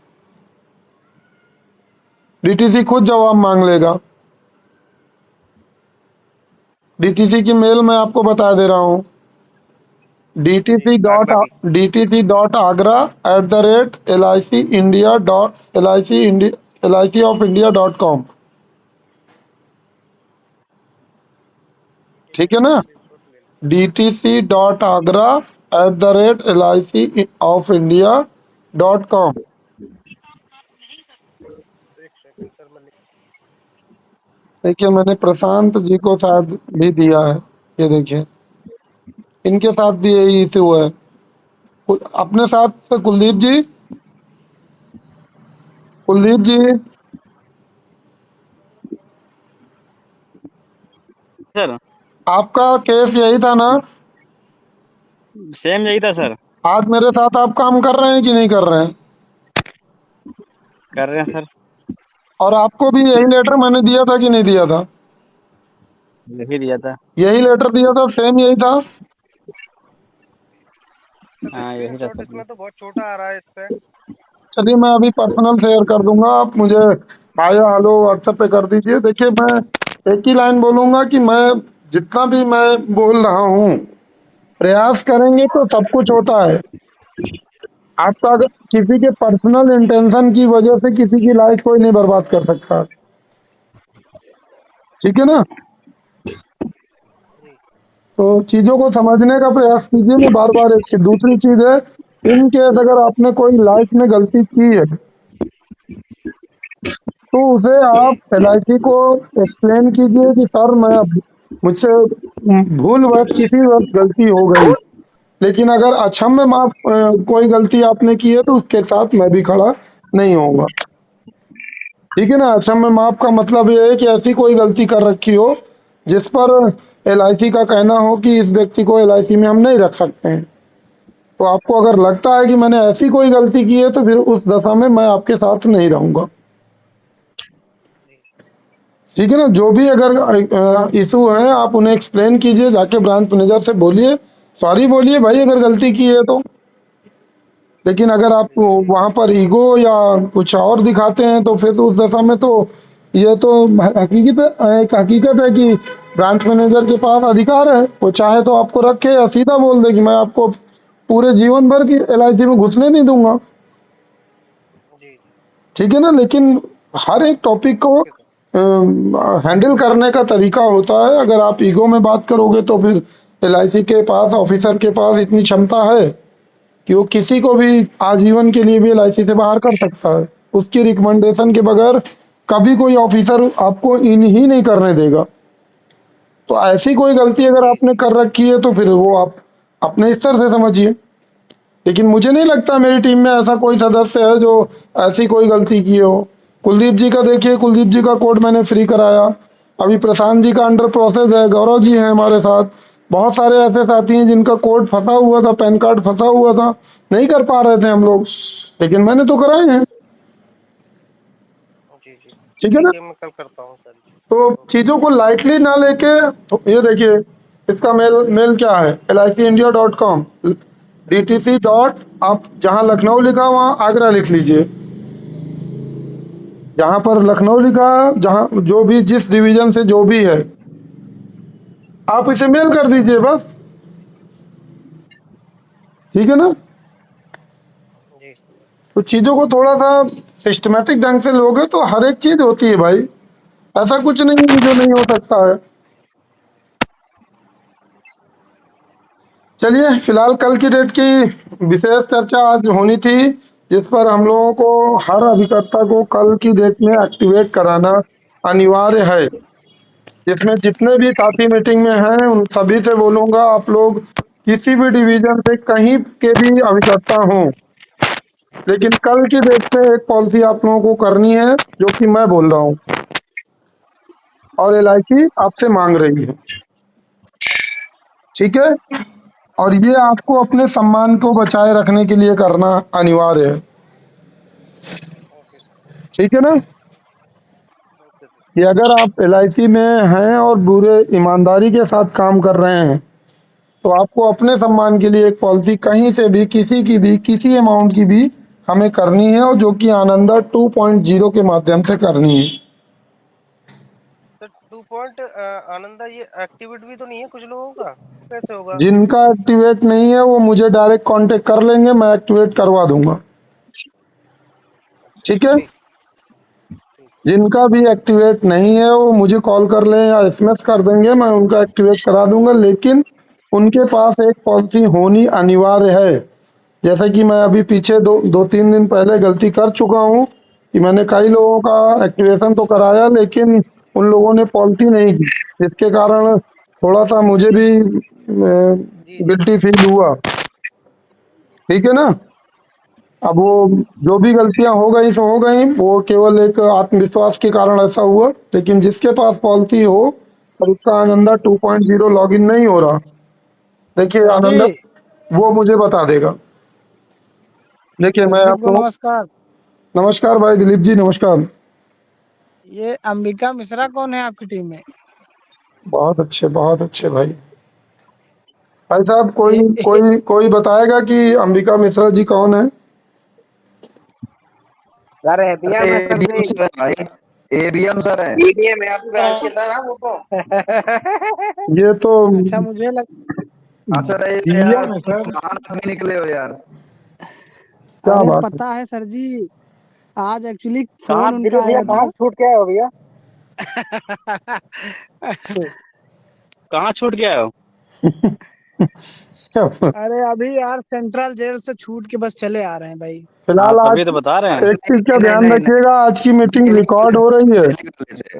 डीटीसी खुद जवाब मांग लेगा। डीटीसी की मेल मैं आपको बता दे रहा हूँ, जी, आगरा की। dtc.agra@licindia.lic of इंडिया.com। ठीक ठीक है, है मैं ना? स्क्रीनशॉट ले लूँ। dtc.agra@lic-of-india.com। एक सेकंड सर, मैं देखिए मैंने प्रशांत जी को शायद भी दिया है, ये देखिए इनके साथ भी यही इशू है। अपने साथ कुलदीप जी, कुलदीप जी सर आपका केस यही था ना? सेम यही था सर। आज मेरे साथ आप काम कर रहे हैं कि नहीं कर रहे हैं? कर रहे हैं सर। और आपको भी यही लेटर मैंने दिया था कि नहीं दिया था? यही दिया था। यही लेटर दिया था, सेम यही था। हाँ यही था स्क्रीनशॉट सर। इसमें तो बहुत छोटा आ रहा है इस पे। चलिए मैं अभी पर्सनल शेयर कर दूंगा, आप मुझे हाय हेलो व्हाट्सएप पे कर दीजिए। देखिए मैं एक ही लाइन बोलूंगा कि मैं जितना भी मैं बोल रहा हूँ, प्रयास करेंगे तो सब कुछ होता है। आपका अगर किसी के पर्सनल इंटेंशन की वजह से किसी की लाइफ कोई नहीं बर्बाद कर सकता, ठीक है ना? जी तो चीजों को समझने का प्रयास कीजिए। मैं बार बार एक चीज, दूसरी चीज है, इन केस अगर आपने कोई लाइफ में गलती की है तो उसे आप एलआईसी को एक्सप्लेन कीजिए कि सर मैं मुझसे भूलवश किसी वक्त गलती हो गई, लेकिन अगर अक्षम्य माफ कोई गलती आपने की है तो उसके साथ मैं भी खड़ा नहीं होऊंगा, ठीक है ना? अक्षम्य माफ का मतलब ये है कि ऐसी कोई गलती कर रखी हो जिस पर एलआईसी का कहना हो कि इस व्यक्ति को एलआईसी में हम नहीं रख सकते हैं। तो आपको अगर लगता है कि मैंने ऐसी कोई गलती की है तो फिर उस दशा में मैं आपके साथ नहीं रहूंगा, ठीक है ना? जो भी अगर इशू है आप उन्हें एक्सप्लेन कीजिए, जाके ब्रांच मैनेजर से बोलिए, सॉरी बोलिए भाई अगर गलती की है तो। लेकिन अगर आप वहां पर ईगो या कुछ और दिखाते हैं तो फिर उस दशा में तो ये तो एक हकीकत है कि ब्रांच मैनेजर के पास अधिकार है, वो चाहे तो आपको रखे या सीधा बोल दे कि मैं आपको पूरे जीवन भर की एलआईसी में घुसने नहीं दूंगा, जी। ठीक है ना? लेकिन हर एक टॉपिक को ओके सर। हैंडल करने का तरीका होता है। अगर आप ईगो में बात करोगे तो फिर एलआईसी के पास, ऑफिसर के पास इतनी क्षमता है कि वो किसी को भी आजीवन के लिए भी एलआईसी से बाहर कर सकता है। उसकी रिकमेंडेशन के बगैर कभी कोई ऑफिसर आपको इन ही नहीं करने देगा। तो ऐसी कोई गलती अगर आपने कर रखी है तो फिर वो आप अपने स्तर से समझिए। लेकिन मुझे नहीं लगता मेरी टीम में ऐसा कोई सदस्य है जो ऐसी कोई गलती की हो। कुलदीप जी का देखिए, कुलदीप जी का कोड मैंने फ्री कराया, अभी प्रशांत जी का अंडर प्रोसेस है, गौरव जी हैं हमारे साथ, बहुत सारे ऐसे साथी हैं जिनका कोड फंसा हुआ था, पैन कार्ड फंसा हुआ था, नहीं कर पा रहे थे हम लोग, लेकिन मैंने तो कराए हैं, जी जी, ठीक है ना? ठीक है, मैं कल करता हूँ सर। तो चीज़ों को लाइटली ना लेके, तो ये देखिए इसका मेल मेल क्या है, licindia.com, DTC डॉट, आप जहाँ लखनऊ लिखा वहाँ आगरा लिख लीजिए, जहाँ पर लखनऊ लिखा, जहाँ जो भी जिस डिवीजन से जो भी है आप इसे मेल कर दीजिए बस, ठीक है ना? जी तो चीज़ों को थोड़ा सा सिस्टमेटिक ढंग से लोगे तो हर एक चीज़ होती है भाई, ऐसा कुछ नहीं है जो नहीं हो सकता है। चलिए फिलहाल कल की डेट की विशेष चर्चा आज होनी थी, जिस पर हम लोगों को हर अभिकर्ता को कल की डेट में एक्टिवेट कराना अनिवार्य है। इसमें जितने भी साथी मीटिंग में हैं उन सभी से बोलूंगा, आप लोग किसी भी डिवीजन से कहीं के भी अभिकर्ता हों, लेकिन कल की डेट पे एक पॉलिसी आप लोगों को करनी है जो कि मैं बोल रहा हूँ, और LIC आपसे मांग रही है, ठीक है। और ये आपको अपने सम्मान को बचाए रखने के लिए करना अनिवार्य है, ओके सर। ठीक है ना। Okay sir. कि अगर आप LIC में हैं और पूरे ईमानदारी के साथ काम कर रहे हैं तो आपको अपने सम्मान के लिए एक पॉलिसी कहीं से भी किसी की भी किसी अमाउंट की भी हमें करनी है, और जो कि आनंदा 2.0 के माध्यम से करनी है। सर 2 पॉइंट आनंदा ये एक्टिवेट भी तो नहीं है कुछ लोगों का, कैसे होगा? जिनका एक्टिवेट नहीं है वो मुझे डायरेक्ट कांटेक्ट कर लेंगे, मैं एक्टिवेट करवा दूंगा, ठीक है। ठीक। ठीक। जिनका भी एक्टिवेट नहीं है वो मुझे कॉल कर लें या SMS कर देंगे, मैं उनका एक्टिवेट करा दूंगा। लेकिन उनके पास एक पॉलिसी होनी अनिवार्य है। जैसे कि मैं अभी पीछे दो तीन दिन पहले गलती कर चुका हूँ कि मैंने कई लोगों का एक्टिवेशन तो कराया लेकिन उन लोगों ने पॉलिसी नहीं की, जिसके कारण थोड़ा सा मुझे भी जी, जी। गिल्टी फील हुआ, ठीक है ना। अब वो जो भी गलतियां हो गई सो हो गई, वो केवल एक आत्मविश्वास के कारण ऐसा हुआ। लेकिन जिसके पास पॉलिसी हो और उसका आनंदा 2.0 लॉगिन नहीं हो रहा, देखिए सर जी, आनंदा वो मुझे बता देगा। देखिए सर मैं जी आप को लोगों, नमस्कार। नमस्कार भाई दिलीप जी, नमस्कार। ये अंबिका मिश्रा कौन है आपकी टीम में? बहुत अच्छे भाई। भाई साहब ये कोई कोई कोई बताएगा कि अंबिका मिश्रा जी कौन है? सर अरे एबीएम है सर ABM जी। सर है भाई, ABM सर है। ADM है आपकी ब्रांच के था ना वो तो। ये तो अच्छा, मुझे लग हाँ सर, ये तो यार डीएम है तुम सर। महान आदमी निकले हो यार। क्या अरे बात है। पता है सर जी, आज एक्चुअली कहाँ फोन दिलीप उनका भैया, आया कहाँ था। छूट के आए हो भैया? कहाँ छूट के आए हो? अरे अभी यार सेंट्रल जेल से छूट के बस चले आ रहे हैं भाई। हाँ, फिलहाल तभी आज तो बता रहे हैं। एक चीज का नहीं नहीं ध्यान नहीं नहीं, रखिएगा, आज की मीटिंग डेली रिकॉर्ड हो रही है। डेली वाले थे,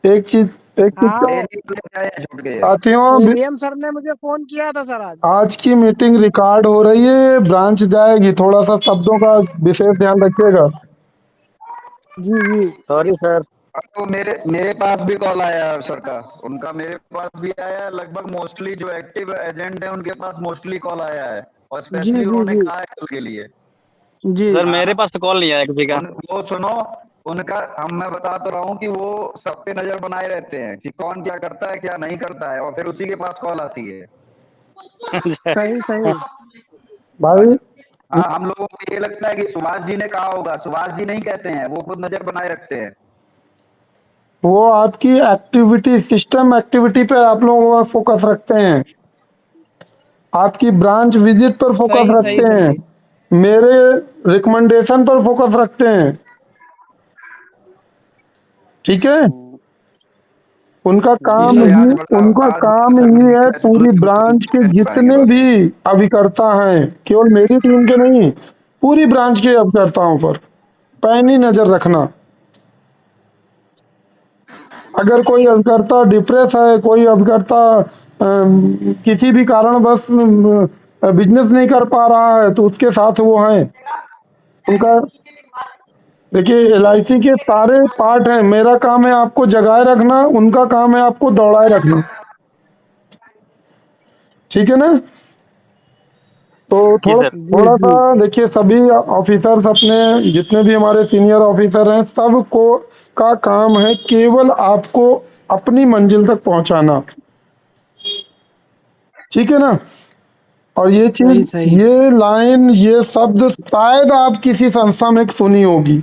एक चीज हाँ, का वो डेली वाले आए छूट के। साथियों एबीएम सर ने मुझे फोन किया था सर आज। आज की मीटिंग रिकॉर्ड हो रही है, ब्रांच जाएगी, थोड़ा सा शब्दों का विशेष ध्यान रखिएगा। जी जी। Sorry sir. अब तो मेरे मेरे पास भी कॉल आया है सर का, उनका मेरे पास भी आया है। लगभग मोस्टली जो एक्टिव एजेंट है उनके पास मोस्टली कॉल आया है, और जी स्पेशली जी उन्होंने जी कहा है कल के लिए। जी। सर हाँ, मेरे पास तो कॉल नहीं आया किसी का। वो सुनो, उनका मैं बता तो रहा हूँ कि वो सब पे नजर बनाए रहते हैं कि कौन क्या करता है क्या नहीं करता है, और फिर उसी के पास कॉल आती है। सही सही। भाई हाँ, हम लोगों को ये लगता है कि सुभाष जी ने कहा होगा, सुभाष जी नहीं कहते हैं, वो खुद नजर बनाए रखते हैं। वो आपकी एक्टिविटी, सिस्टम एक्टिविटी पे आप लोग फोकस रखते हैं, आपकी ब्रांच विजिट पर फोकस सही सही रखते हैं, सही। मेरे रिकमेंडेशन पर फोकस रखते हैं, ठीक है। उनका जी काम चलो सर। ही आज बड़ा उनका आज बड़ा काम ही है पूरी सक्सेसफुली ब्रांच के कर पाएंगे जितने बस। भी अभिकर्ता हैं, केवल मेरी टीम के नहीं, पूरी ब्रांच के अभिकर्ताओं पर पैनी नजर रखना। अगर कोई अभिकर्ता डिप्रेस है, कोई अभिकर्ता किसी भी कारण बस बिजनेस नहीं कर पा रहा है, तो उसके साथ वो हैं उनका। देखिए LIC के सारे पार्ट हैं, मेरा काम है आपको जगाए रखना, उनका काम है आपको दौड़ाए रखना, ठीक है ना। तो जी थोड़ा सर। जी थोड़ा सा जी। देखिए, सभी ऑफिसर्स अपने जितने भी हमारे सीनियर ऑफिसर हैं सबको का काम है केवल आपको अपनी मंजिल तक पहुंचाना, ठीक है ना। और ये सही चीज, सही। ये लाइन, ये शब्द शायद आप किसी संस्था में सुनी होगी।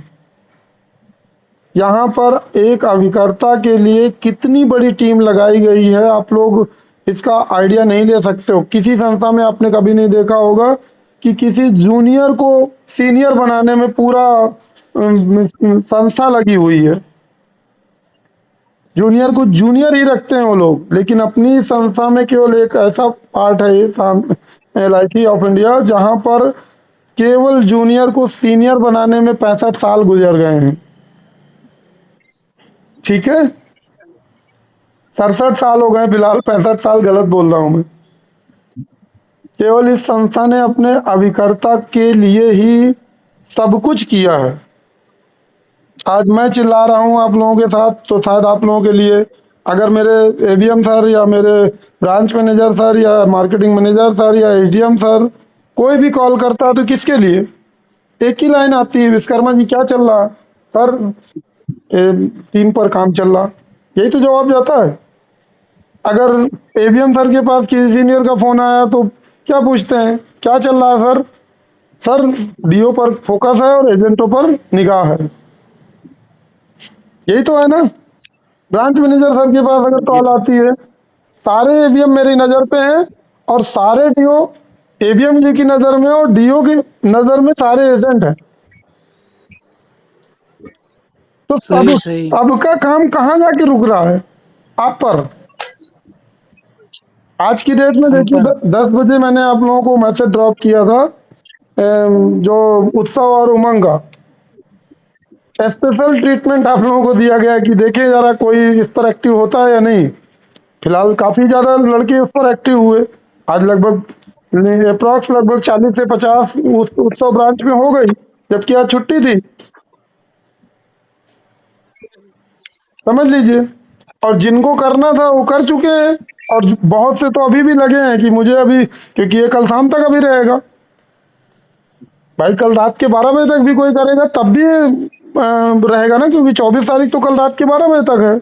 यहाँ पर एक अभिकर्ता के लिए कितनी बड़ी टीम लगाई गई है, आप लोग इसका आइडिया नहीं ले सकते हो। किसी संस्था में आपने कभी नहीं देखा होगा कि किसी जूनियर को सीनियर बनाने में पूरा संस्था लगी हुई है। जूनियर को जूनियर ही रखते हैं वो लोग, लेकिन अपनी संस्था में केवल एक ऐसा पार्ट है ये LIC ऑफ इंडिया जहाँ पर केवल जूनियर को सीनियर बनाने में 65 साल गुजर गए हैं, ठीक है। 67 साल हो गए फिलहाल, 65 साल गलत बोल रहा हूँ मैं। केवल इस संस्था ने अपने अभिकर्ता के लिए ही सब कुछ किया है। आज मैं चिल्ला रहा हूँ आप लोगों के साथ तो शायद आप लोगों के लिए, अगर मेरे एवीएम सर या मेरे ब्रांच मैनेजर सर या मार्केटिंग मैनेजर सर या एसडीएम सर कोई भी कॉल करता है तो किसके लिए एक ही लाइन आती है, विश्वकर्मा जी क्या चल रहा है सर, टीम पर काम चल रहा, यही तो जवाब जाता है। अगर एवीएम सर के पास किसी सीनियर का फोन आया तो क्या पूछते हैं, क्या चल रहा है सर, सर डीओ पर फोकस है और एजेंटों पर निगाह है, यही तो है ना। ब्रांच मैनेजर सर के पास अगर कॉल आती है, सारे एवीएम मेरी नज़र पे हैं और सारे डीओ एवीएम जी की नज़र में और डीओ की नज़र में सारे एजेंट हैं, तो सही सही अब का काम कहाँ जाके रुक रहा है आप पर। आज की डेट में हम देखिए पर 10 बजे मैंने आप लोगों को मैसेज ड्रॉप किया था, जो उत्सव और उमंग का स्पेशल ट्रीटमेंट आप लोगों को दिया गया कि देखें जरा कोई इस पर एक्टिव होता है या नहीं। फिलहाल काफी ज्यादा लड़के उस पर एक्टिव हुए, आज लगभग अप्रॉक्स लगभग 40 से 50 उत्सव ब्रांच में हो गई, जबकि आज छुट्टी थी, समझ लीजिए। और जिनको करना था वो कर चुके हैं और बहुत से तो अभी भी लगे हैं कि मुझे अभी, क्योंकि ये कल शाम तक अभी रहेगा भाई, कल रात के 12 बजे तक भी कोई करेगा तब भी रहेगा ना, क्योंकि 24 तारीख तो कल रात के 12 बजे तक है।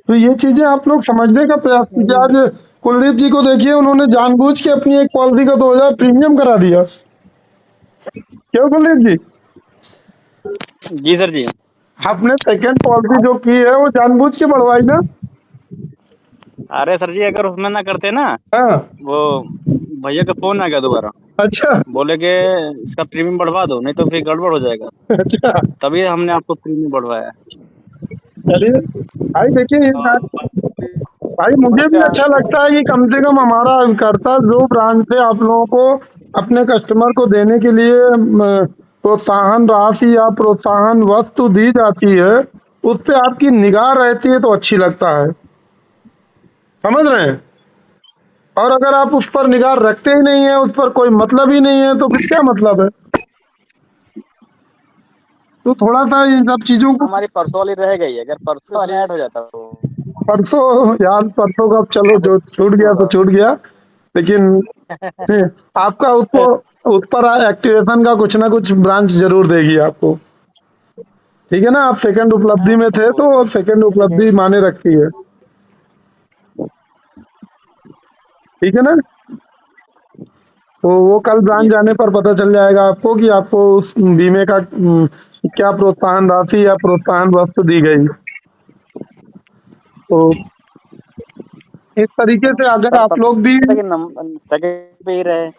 तो ये चीजें आप लोग समझने का प्रयास कीजिए। आज कुलदीप जी को देखिए, उन्होंने जानबूझ के अपनी एक पॉलिसी का 2000 प्रीमियम करा दिया, क्यों कुलदीप जी? जी सर जी। आपने सेकंड पॉलिसी जो की है वो जानबूझ के बढ़वाई ना। अरे सर जी, अगर उसमें ना करते ना, हाँ वो भैया का फोन आ गया दोबारा, अच्छा बोले कि इसका प्रीमियम बढ़वा दो, नहीं तो फिर गड़बड़ हो जाएगा। अच्छा, तभी हमने आपको प्रीमियम बढ़वाया। चलिए भाई देखिए ये बात, भाई मुझे भी अच्छा लगता है कि कम से कम हमारा कर्ता जो ब्रांच से आप लोगों को अपने कस्टमर को देने के लिए प्रोत्साहन राशि या प्रोत्साहन वस्तु दी जाती है, उस पे आपकी निगाह रहती है तो अच्छी लगता है, समझ रहे हैं। और अगर आप उस पर निगाह रखते ही नहीं है, उस पर कोई मतलब ही नहीं है, तो फिर क्या मतलब है। तो थोड़ा सा इन सब चीजों को, हमारी परसों वाली रह गई, अगर परसों वाली ऐड हो जाता तो परसों यार परसों का चलो जो छूट गया तो छूट गया, लेकिन आपका उसको उस पर एक्टिवेशन का कुछ ना कुछ ब्रांच जरूर देगी आपको, ठीक है ना। आप सेकंड उपलब्धि में थे तो सेकंड उपलब्धि माने रखती है, ठीक है ना। तो वो कल ब्रांच जाने पर पता चल जाएगा आपको कि आपको उस बीमे का क्या प्रोत्साहन राशि या प्रोत्साहन वस्तु दी गई। तो इस तरीके से अगर आप लोग भी, सेकंड पे ही रहे।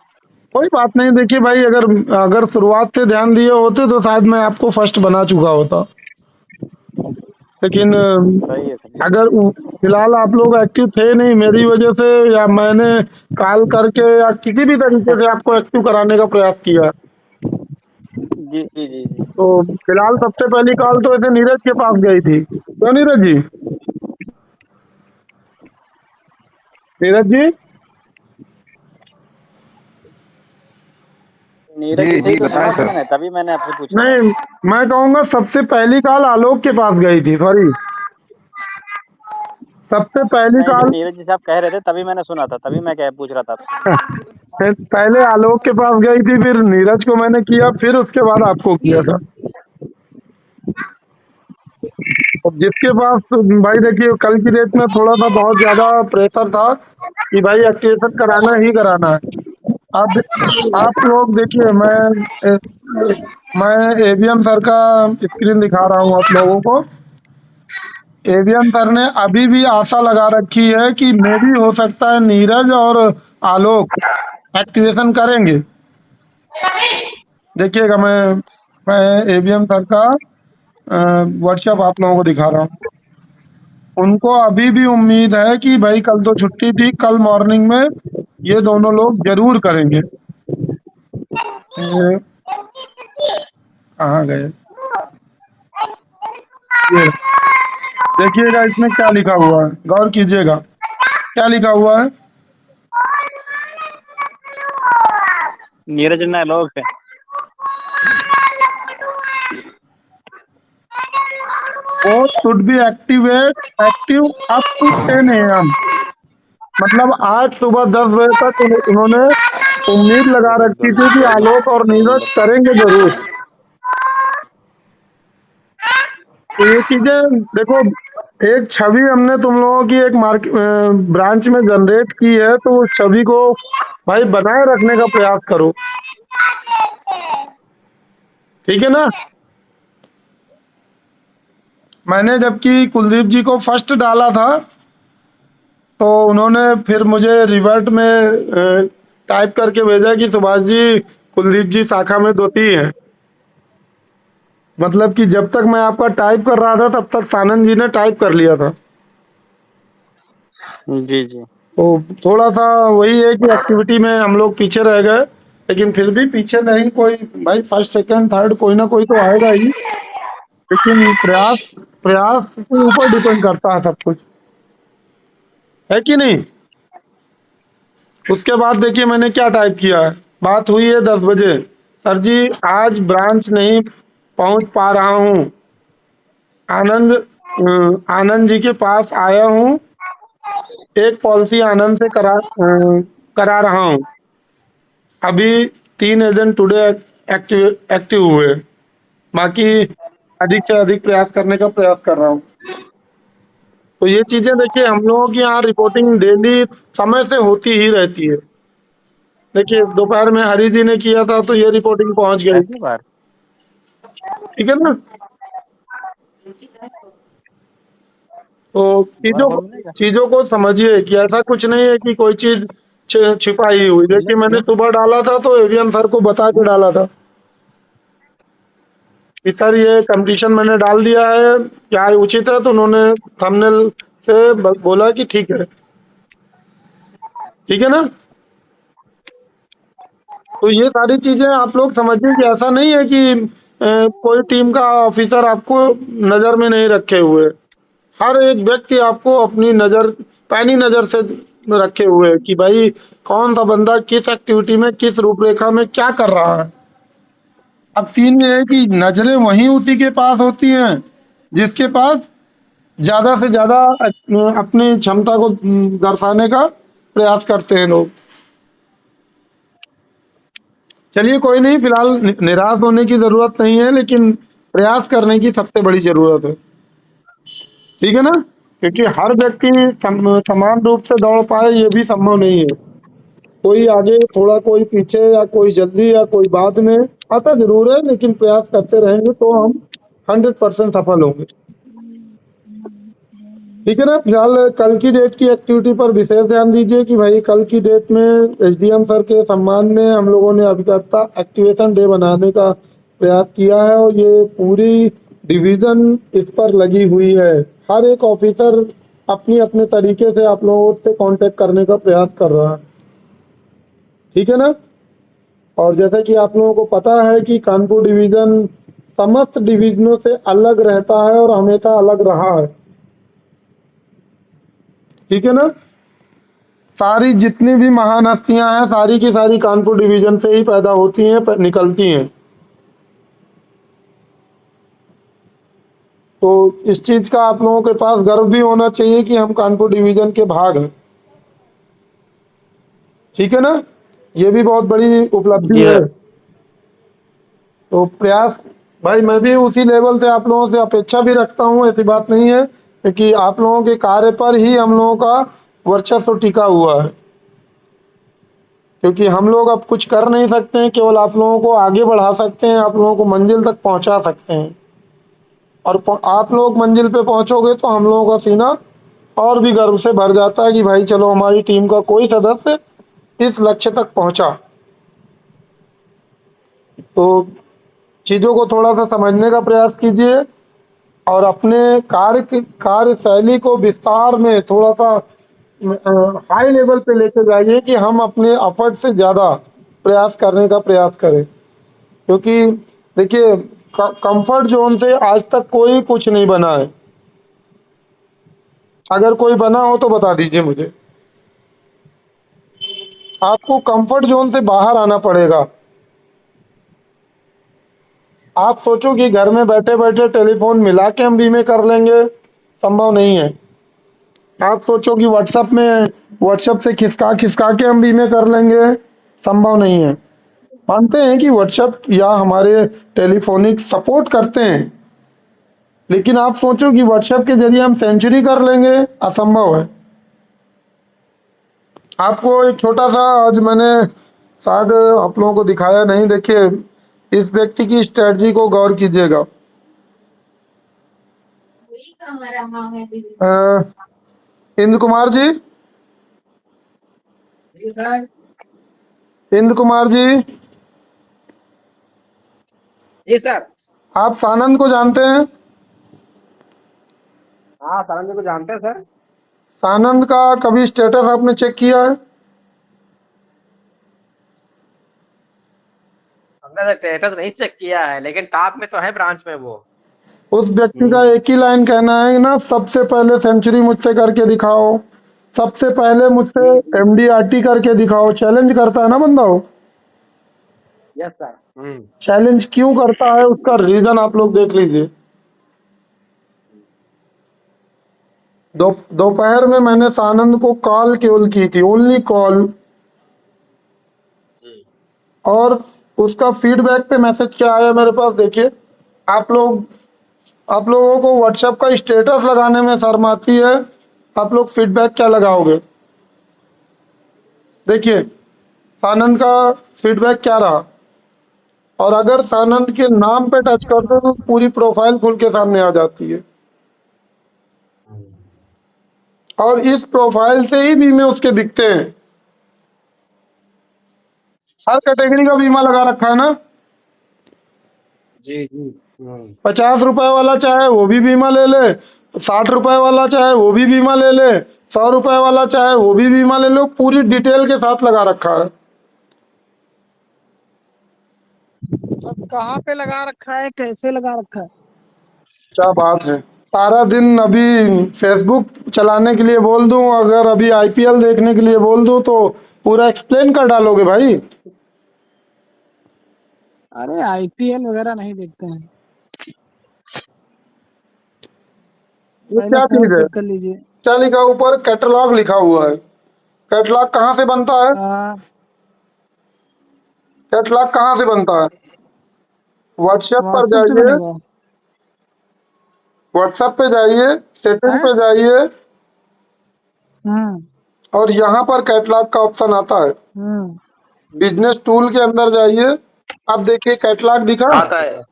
कोई बात नहीं, देखिए भाई अगर अगर शुरुआत से ध्यान दिए होते तो शायद मैं आपको फर्स्ट बना चुका होता, लेकिन सही है सर अगर फिलहाल आप लोग एक्टिव थे नहीं मेरी वजह से, या मैंने कॉल करके या किसी भी तरीके से आपको एक्टिव कराने का प्रयास किया, जी जी जी जी। तो फिलहाल सबसे पहली कॉल तो ऐसे नीरज के पास गई थी, क्यों नीरज जी? नीरज जी नीरज जी जी जी तो बताएं सुना था सर। मैंने, तभी मैंने आपसे पूछा। नहीं, मैं कहूँगा सबसे पहली कॉल आलोक के पास गई थी, सॉरी, सबसे पहली नहीं, जब कॉल नीरज जी साहब कह रहे थे तभी मैंने सुना था, तभी मैं क्या पूछ रहा था आपसे। पहले आलोक के पास गई थी, फिर नीरज को मैंने किया, फिर उसके बाद आपको किया था। अब जिसके पास भाई देखिए कल की डेट में थोड़ा सा बहुत ज्यादा प्रेशर था कि भाई एक्टिवेशन कराना ही कराना है। आप लोग देखिए, मैं एवीएम सर का स्क्रीन दिखा रहा हूँ आप लोगों को। एवीएम सर ने अभी भी आशा लगा रखी है कि मे भी हो सकता है नीरज और आलोक एक्टिवेशन करेंगे। देखिएगा, मैं एवीएम सर का व्हाट्सएप आप लोगों को दिखा रहा हूँ। उनको अभी भी उम्मीद है कि भाई कल तो छुट्टी थी, कल मॉर्निंग में ये दोनों लोग जरूर करेंगे। ये कहाँ गए, ये देखिएगा इसमें क्या लिखा हुआ है, गौर कीजिएगा क्या लिखा हुआ है। नीरज ना लोग है। Both should be active up to 10 AM। मतलब आज सुबह 10 बजे तक उन्होंने उम्मीद लगा रखी थी कि आलोक और नीरज करेंगे जरूर। तो ये चीजें देखो, एक छवि हमने तुम लोगों की एक ब्रांच में जनरेट की है, तो उस छवि को भाई बनाए रखने का प्रयास करो, ठीक है ना। मैंने जबकि कुलदीप जी को फर्स्ट डाला था, तो उन्होंने फिर मुझे रिवर्ट में टाइप करके भेजा कि सुभाष जी कुलदीप जी शाखा में दोती हैं। मतलब कि जब तक मैं आपका टाइप कर रहा था तब तक सानंद जी ने टाइप कर लिया था। जी जी। तो थोड़ा सा वही है कि एक्टिविटी में हम लोग पीछे रह गए, लेकिन फिर भी पीछे नहीं, कोई भाई फर्स्ट सेकंड थर्ड कोई ना कोई तो आएगा ही। लेकिन प्रयास प्रयास के ऊपर डिपेंड करता है सब कुछ, है कि नहीं। उसके बाद देखिए मैंने क्या टाइप किया है। बात हुई है 10 बजे, सर जी आज ब्रांच नहीं पहुंच पा रहा हूँ, आनंद जी के पास आया हूँ, एक पॉलिसी आनंद से करा रहा हूँ। अभी 3 एजेंट टुडे एक्टिव हुए, बाकी अधिक से अधिक प्रयास करने का प्रयास कर रहा हूँ। तो ये चीजें देखिए हम लोगों की यहाँ रिपोर्टिंग डेली समय से होती ही रहती है। देखिए दोपहर में हरि जी ने किया था तो ये रिपोर्टिंग पहुंच गई, पहली बार। ठीक है ना। तो दोबारा कॉल मिलेगा। चीजों को समझिए कि ऐसा कुछ नहीं है कि कोई चीज छिपाई हुई। देखिए मैंने क्यों? सुबह डाला था तो एवीएम सर को बता के डाला था कि सर ये कंपटीशन मैंने डाल दिया है, क्या उचित है। तो उन्होंने थंबनेल से बोला कि ठीक है ना। तो ये सारी चीजें आप लोग समझिए कि ऐसा नहीं है कि कोई टीम का ऑफिसर आपको नजर में नहीं रखे हुए। हर एक व्यक्ति आपको अपनी नजर पैनी नजर से रखे हुए है कि भाई कौन सा बंदा किस एक्टिविटी में किस रूपरेखा में क्या कर रहा है। अब सीन ये है कि नजरें वहीं उसी के पास होती हैं जिसके पास ज्यादा से ज्यादा अपनी क्षमता को दर्शाने का प्रयास करते हैं लोग। चलिए कोई नहीं, फिलहाल निराश होने की जरूरत नहीं है, लेकिन प्रयास करने की सबसे बड़ी जरूरत है, ठीक है ना। क्योंकि हर व्यक्ति समान रूप से दौड़ पाए ये भी संभव नहीं है। कोई आगे थोड़ा, कोई पीछे, या कोई जल्दी या कोई बाद में आता जरूर है, लेकिन प्रयास करते रहेंगे तो हम 100% सफल होंगे, ठीक है ना। फिलहाल कल की डेट की एक्टिविटी पर विशेष ध्यान दीजिए कि भाई कल की डेट में एसडीएम सर के सम्मान में हम लोगों ने अभिकर्ता एक्टिवेशन डे बनाने का प्रयास किया है, और ये पूरी डिवीजन इस पर लगी हुई है। हर एक ऑफिसर अपनी अपने तरीके से आप लोगों से कांटेक्ट करने का प्रयास कर रहा है, ठीक है ना। और जैसे कि आप लोगों को पता है कि कानपुर डिवीजन समस्त डिवीजनों से अलग रहता है और हमेशा अलग रहा है, ठीक है ना। सारी जितनी भी महान हस्तियां हैं सारी की सारी कानपुर डिवीजन से ही पैदा होती हैं, निकलती हैं। तो इस चीज का आप लोगों के पास गर्व भी होना चाहिए कि हम कानपुर डिवीजन के भाग हैं, ठीक है ना। ये भी बहुत बड़ी उपलब्धि जी है। सर। तो प्रयास भाई मैं भी उसी लेवल से आप लोगों से अपेक्षा भी रखता हूँ, ऐसी बात नहीं है, क्योंकि आप लोगों के कार्य पर ही हम लोगों का वर्चस्व टिका हुआ है। क्योंकि हम लोग अब कुछ कर नहीं सकते हैं, केवल आप लोगों को आगे बढ़ा सकते हैं, आप लोगों को मंजिल तक पहुंचा सकते हैं। और आप लोग मंजिल पे पहुंचोगे तो हम लोगों का सीना और भी गर्व से भर जाता है कि भाई चलो हमारी टीम का कोई सदस्य इस लक्ष्य तक पहुंचा। तो चीज़ों को थोड़ा सा समझने का प्रयास कीजिए और अपने कार्य शैली को विस्तार में थोड़ा सा हाई लेवल पे लेके जाइए कि हम अपने एफर्ट से ज़्यादा प्रयास करने का प्रयास करें। क्योंकि देखिए कंफर्ट जोन से आज तक कोई कुछ नहीं बना है। अगर कोई बना हो तो बता दीजिए मुझे। आपको कंफर्ट जोन से बाहर आना पड़ेगा। आप सोचो कि घर में बैठे बैठे टेलीफोन मिला के हम बीमे कर लेंगे, संभव नहीं है। आप सोचो कि व्हाट्सएप से खिसका खिसका के हम बीमे कर लेंगे, संभव नहीं है। मानते हैं कि व्हाट्सएप या हमारे टेलीफोनिक सपोर्ट करते हैं, लेकिन आप सोचो कि व्हाट्सएप के जरिए हम सेंचुरी कर लेंगे, असंभव है। आपको एक छोटा सा आज मैंने शायद आप लोगों को दिखाया नहीं, देखिए इस व्यक्ति की स्ट्रेटजी को गौर कीजिएगा। इंद्र कुमार जी, इंद्र कुमार जी, जी सर। आप सानंद को जानते हैं? हाँ सानंद को जानते हैं सर। सानंद का कभी स्टेटस आपने चेक किया है? हमने स्टेटस नहीं चेक किया है, लेकिन टॉप में तो है ब्रांच में वो। उस व्यक्ति का एक ही लाइन कहना है ना, सबसे पहले सेंचुरी मुझसे करके दिखाओ, सबसे पहले मुझसे एमडीआरटी करके दिखाओ। चैलेंज करता है ना बंदा वो। Yes sir. चैलेंज क्यों करता है उसका रीजन आप लोग देख लीजिए। दोपहर में मैंने सानंद को कॉल केवल की थी, ओनली कॉल, और उसका फीडबैक पे मैसेज क्या आया मेरे पास देखिए। आप लोगों को व्हाट्सएप का स्टेटस लगाने में शर्म आती है, आप लोग फीडबैक क्या लगाओगे? देखिए सानंद का फीडबैक क्या रहा, और अगर सानंद के नाम पे टच कर दो तो पूरी प्रोफाइल खुल के सामने आ जाती है, और इस प्रोफाइल से ही बीमे उसके बिकते हैं। हर कैटेगरी का बीमा लगा रखा है ना। जी जी। 50 रुपए वाला चाहे वो भी बीमा ले ले, 60 रुपए वाला चाहे वो भी बीमा ले ले, 100 रुपए वाला चाहे वो भी बीमा ले लो, पूरी डिटेल के साथ लगा रखा है। अब कहाँ पे लगा रखा है, कैसे लगा रखा है? क्या बात है। सारा दिन अभी फेसबुक चलाने के लिए बोल दूं, अगर अभी आईपीएल देखने के लिए बोल दूं तो पूरा एक्सप्लेन कर डालोगे भाई। अरे आईपीएल वगैरह नहीं देखते हैं। ये पहले क्या फोन चीज है? पिक कर लीजिए। क्या लिखा ऊपर? कैटलॉग लिखा हुआ है। कैटलॉग कहाँ से बनता है? कैटलॉग कहाँ से बनता है? व्हाट्सएप पर व्हाट्सएप से जाइए, बनेगा। व्हाट्सएप पे जाइए, सेटिंग हैं? पे जाइए, हम्म और यहाँ पर कैटलॉग का ऑप्शन आता है। हम्म बिजनेस टूल के अंदर जाइए, अब देखिए कैटलॉग दिखा, आता है,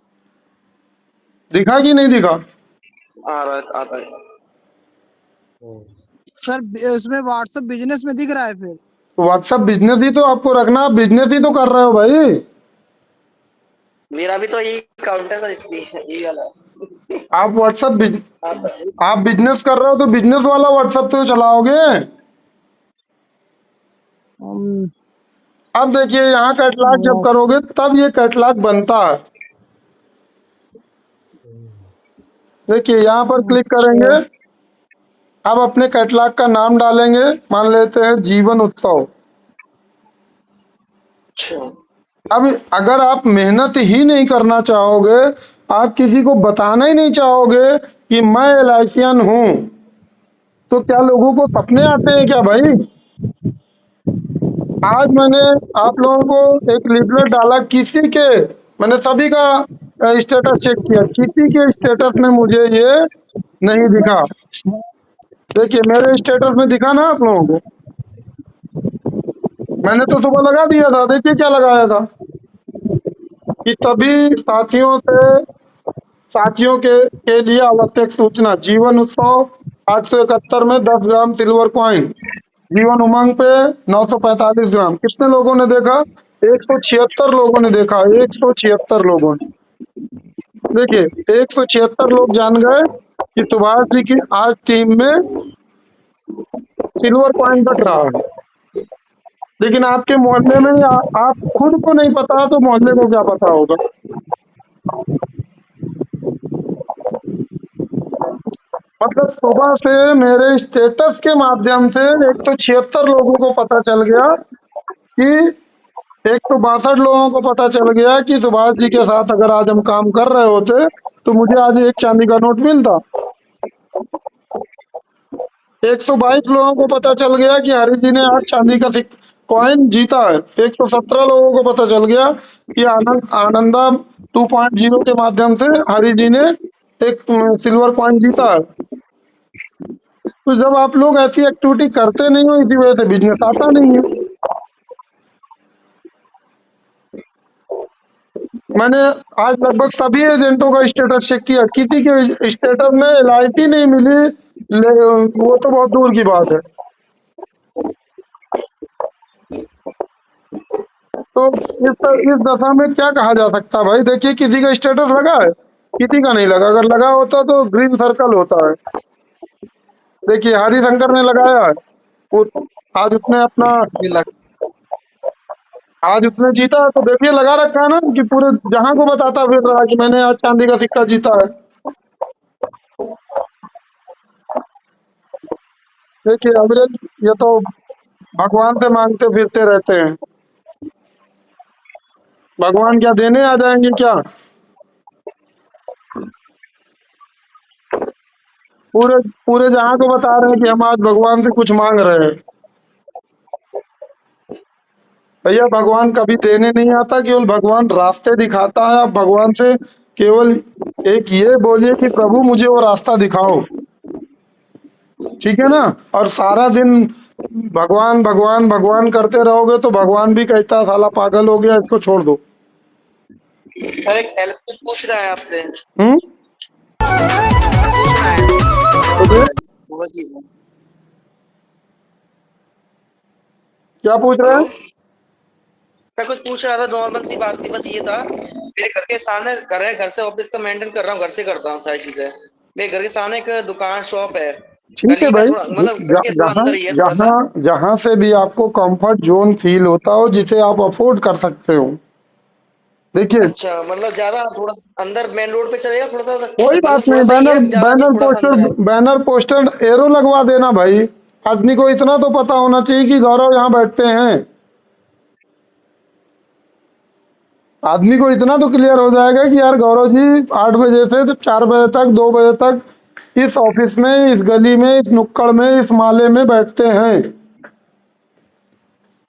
दिखा कि नहीं दिखा? आ रहा है, आता है। सर उसमें व्हाट्सएप बिजनेस में दिख रहा है फिर। व्हाट्सएप बिजनेस ही तो आपको रखना, आप बिजनेस ही तो कर रहे हो भाई। मेरा भी तो यही अकाउंट है सर, इसमें यही वाला है। आप आता है। आप बिजनेस कर रहे हो तो बिजनेस वाला व्हाट्सएप तो चलाओगे। हम्म, अब देखिए यहाँ कैटलॉग जब करोगे तब ये कैटलॉग बनता है। देखिए यहाँ पर क्लिक करेंगे, अब अपने कैटलॉग का नाम डालेंगे, मान लेते हैं जीवन उत्सव। अच्छा, अब अगर आप मेहनत ही नहीं करना चाहोगे, आप किसी को बताना ही नहीं चाहोगे कि मैं एलआईसीएन हूँ, तो क्या लोगों को सपने आते हैं क्या भाई? आज मैंने आप लोगों को एक लीफलेट डाला, किसी के, मैंने सभी का स्टेटस चेक किया, किसी के स्टेटस में मुझे ये नहीं दिखा। देखिए मेरे स्टेटस में दिखा ना आप लोगों को, मैंने तो सुबह लगा दिया था। देखिए क्या लगाया था कि सभी साथियों के लिए आवश्यक सूचना, जीवन उत्सव 871 में 10 ग्राम सिल्वर कॉइन, जीवन उमंग पे 945 ग्राम। कितने लोगों ने देखा? 176 लोगों ने देखा, 176 लोगों ने। देखिए 176 लोग जान गए कि सुभाष जी की आज टीम में सिल्वर कॉइन बट रहा है। लेकिन आपके मोहल्ले में आप खुद को नहीं पता तो मोहल्ले को क्या पता होगा? मतलब सुबह से मेरे स्टेटस के माध्यम से 176 लोगों को पता चल गया कि 162 लोगों को पता चल गया कि सुभाष जी के साथ अगर आज हम काम कर रहे होते तो मुझे आज एक चांदी का नोट मिलता। 122 लोगों को पता चल गया कि हरि जी ने आज चांदी का कॉइन जीता है। 117 लोगों को पता चल गया कि आनंदा 2.0 के माध्यम से हरि जी ने एक सिल्वर कॉइन जीता है। तो जब आप लोग ऐसी एक्टिविटी करते नहीं हो, इसी वजह से बिजनेस आता नहीं है। मैंने आज लगभग सभी एजेंटों का स्टेटस चेक किया, किसी के स्टेटस में LIC नहीं मिली, वो तो बहुत दूर की बात है। तो इस दशा में क्या कहा जा सकता है भाई? देखिए, किसी का स्टेटस लगा है, किसी का नहीं लगा। अगर लगा होता तो ग्रीन सर्कल होता है। देखिए, हरिशंकर ने लगाया है, वो आज उसने जीता, तो देखिए लगा रखा है ना कि पूरे जहां को बताता फिर रहा कि मैंने आज चांदी का सिक्का जीता है। देखिए अंग्रेज ये तो भगवान से मांगते फिरते रहते हैं। भगवान क्या देने आ जाएंगे क्या? पूरे पूरे जहां को बता रहे हैं कि हम आज भगवान से कुछ मांग रहे हैं। भैया, भगवान कभी देने नहीं आता, केवल भगवान रास्ते दिखाता है। आप भगवान से केवल एक ये बोलिए कि प्रभु मुझे वो रास्ता दिखाओ, ठीक है ना? और सारा दिन भगवान भगवान भगवान करते रहोगे तो भगवान भी कहता है साला पागल हो गया, इसको छोड़ दो। सर एक हेल्प कुछ पूछ रहा है आपसे। क्या पूछ रहे हैं? सर कुछ पूछ रहा था, नॉर्मल सी बात थी, बस ये था। मेरे घर के सामने घर है, घर से ऑफिस का मेंटेन कर रहा हूँ, घर से करता हूँ सारी चीजें। मेरे घर के सामने एक दुकान शॉप है, ठीक है गली में भाई, मतलब घर के थोड़ा अंदर ही है थोड़ा सा। जहां से भी आपको कंफर्ट जोन फील होता हो, जिसे आप अफोर्ड कर सकते हो। देखिए, अच्छा, मतलब ज्यादा थोड़ा अंदर मेन रोड पे चलेगा थोड़ा सा? कोई बात नहीं, बैनर पोस्टर एरो लगवा देना भाई। आदमी को इतना तो पता होना चाहिए कि गौरव यहाँ बैठते हैं। आदमी को इतना तो क्लियर हो जाएगा कि यार गौरव जी 8 बजे से 4 बजे तक 2 बजे तक इस ऑफिस में, इस गली में, इस नुक्कड़ में, इस माले में बैठते हैं।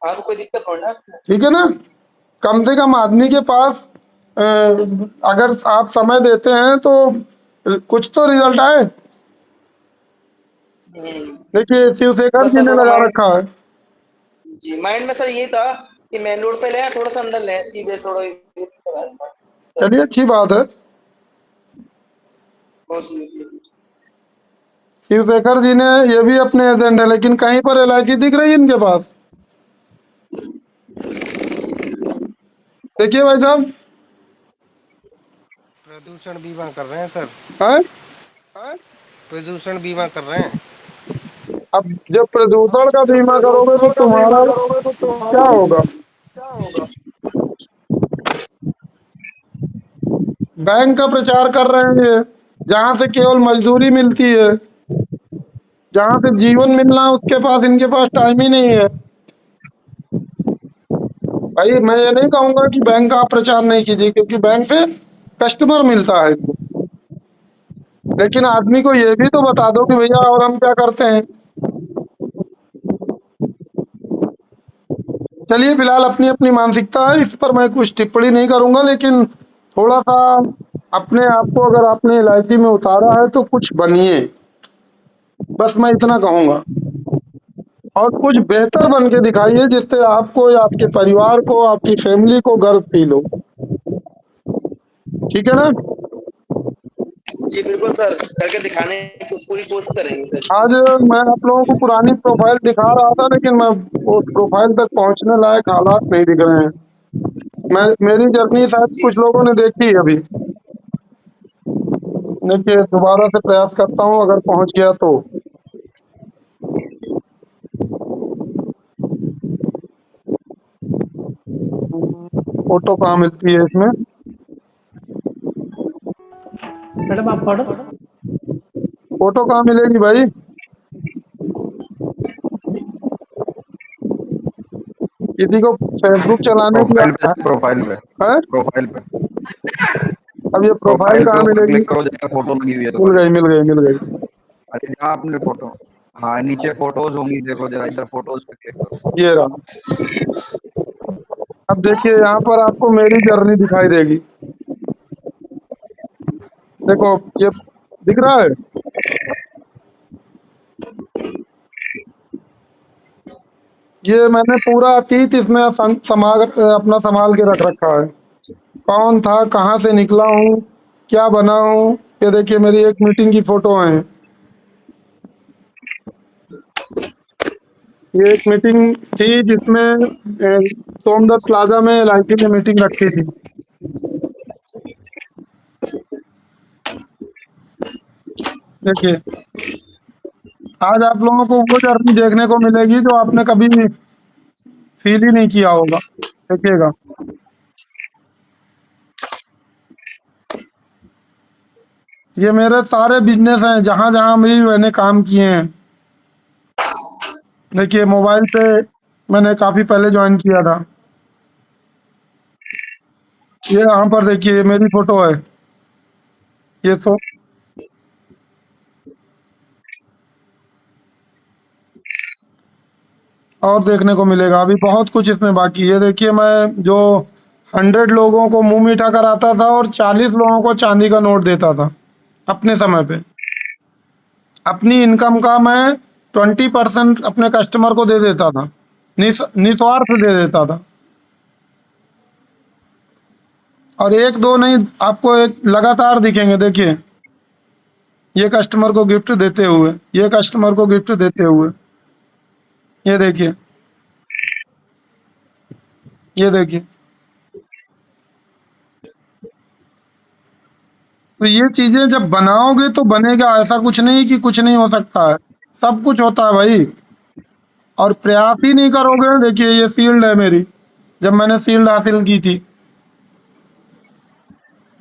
आपको कोई दिक्कत हो ना? ठीक है ना? कम से कम आदमी के पास अगर आप समय देते हैं तो कुछ तो रिजल्ट आए। देखिए, शिवशेखर जी ने लगा रखा है। जी, माइंड में सर ये था कि मेन रोड पे ले, थोड़ा सा अंदर ले, सीधे थोड़ा। चलिए, अच्छी बात है। शिवशेखर जी ने ये भी अपने एजेंट है, लेकिन कहीं पर LIC दिख रही है इनके पास? देखिए भाई साहब, प्रदूषण बीमा कर रहे हैं सर। है? प्रदूषण बीमा कर रहे हैं। अब जब प्रदूषण का बीमा करोगे तो तुम्हारा क्या होगा? बैंक का प्रचार कर रहे हैं ये, जहां से केवल मजदूरी मिलती है, जहां से जीवन मिलना है, उसके पास इनके पास टाइम ही नहीं है। भाई, मैं ये नहीं कहूंगा कि बैंक का आप प्रचार नहीं कीजिए, क्योंकि बैंक से कस्टमर मिलता है, लेकिन आदमी को ये भी तो बता दो कि भैया और हम क्या करते हैं। चलिए, फिलहाल अपनी अपनी मानसिकता है, इस पर मैं कुछ टिप्पणी नहीं करूंगा, लेकिन थोड़ा सा अपने आप को अगर आपने LIC में उतारा है तो कुछ बनिए, बस मैं इतना कहूंगा। और कुछ बेहतर बन के दिखाइए, जिससे आपको या आपके परिवार को, आपकी फैमिली को गर्व फील हो। ठीक है ना? जी बिल्कुल सर, करके दिखाने की पूरी कोशिश करेंगे सर। आज मैं आप लोगों को पुरानी प्रोफाइल दिखा रहा था, लेकिन मैं उस प्रोफाइल तक पहुंचने लायक हालात नहीं दिख रहे हैं। मेरी जर्नी शायद कुछ लोगों ने देखी है अभी। देखिए, दोबारा से प्रयास करता हूं, अगर पहुंच गया तो। फोटो कहाँ मिलती है इसमें? मैडम आप पढ़ो। फोटो कहाँ मिलेगी भाई? किसी को फेसबुक चलाने की प्रोफाइल पे प्रोफाइल पे है? प्रोफाइल पे अब ये प्रोफाइल प्रोफाइल पे कहाँ ऊपर मिलेगी? क्लिक करो, जहाँ फोटो लगी हुई है मिल तुम्हारी। गई मिल गई मिल गई। अरे जहाँ आपने फोटो, हाँ नीचे फोटोज होंगी, देखो जरा इधर फोटोज पे क्लिक करो। ये रहा। अब देखिए यहाँ पर आपको मेरी जर्नी दिखाई देगी। देखो ये दिख रहा है। ये मैंने पूरा अतीत इसमें अपना संभाल के रख रखा है। कौन था, कहाँ से निकला हूँ, क्या बना हूँ। ये देखिए मेरी एक मीटिंग की फोटो है। ये एक मीटिंग थी जिसमें सोमदत्त प्लाजा में LIC ने मीटिंग रखी थी। देखिए आज आप लोगों को वो जर्नी देखने को मिलेगी जो आपने कभी फील ही नहीं किया होगा। देखिएगा ये मेरे सारे बिजनेस हैं जहां जहां भी मैंने काम किए हैं। देखिए मोबाइल पे मैंने काफी पहले ज्वाइन किया था। ये यहाँ पर देखिए ये मेरी फोटो है। ये तो और देखने को मिलेगा, अभी बहुत कुछ इसमें बाकी है। देखिए मैं जो 100 लोगों को मुंह मीठा कराता था और 40 लोगों को चांदी का नोट देता था अपने समय पे। अपनी इनकम का मैं 20% अपने कस्टमर को दे देता था, निस्वार्थ दे देता था। और एक दो नहीं, आपको एक लगातार दिखेंगे। देखिए ये कस्टमर को गिफ्ट देते हुए, ये कस्टमर को गिफ्ट देते हुए, ये देखिए, ये देखिए। तो ये चीजें जब बनाओगे तो बनेगा। ऐसा कुछ नहीं कि कुछ नहीं हो सकता है, सब कुछ होता है भाई। और प्रयास ही नहीं करोगे। देखिए ये शील्ड है मेरी, जब मैंने शील्ड हासिल की थी।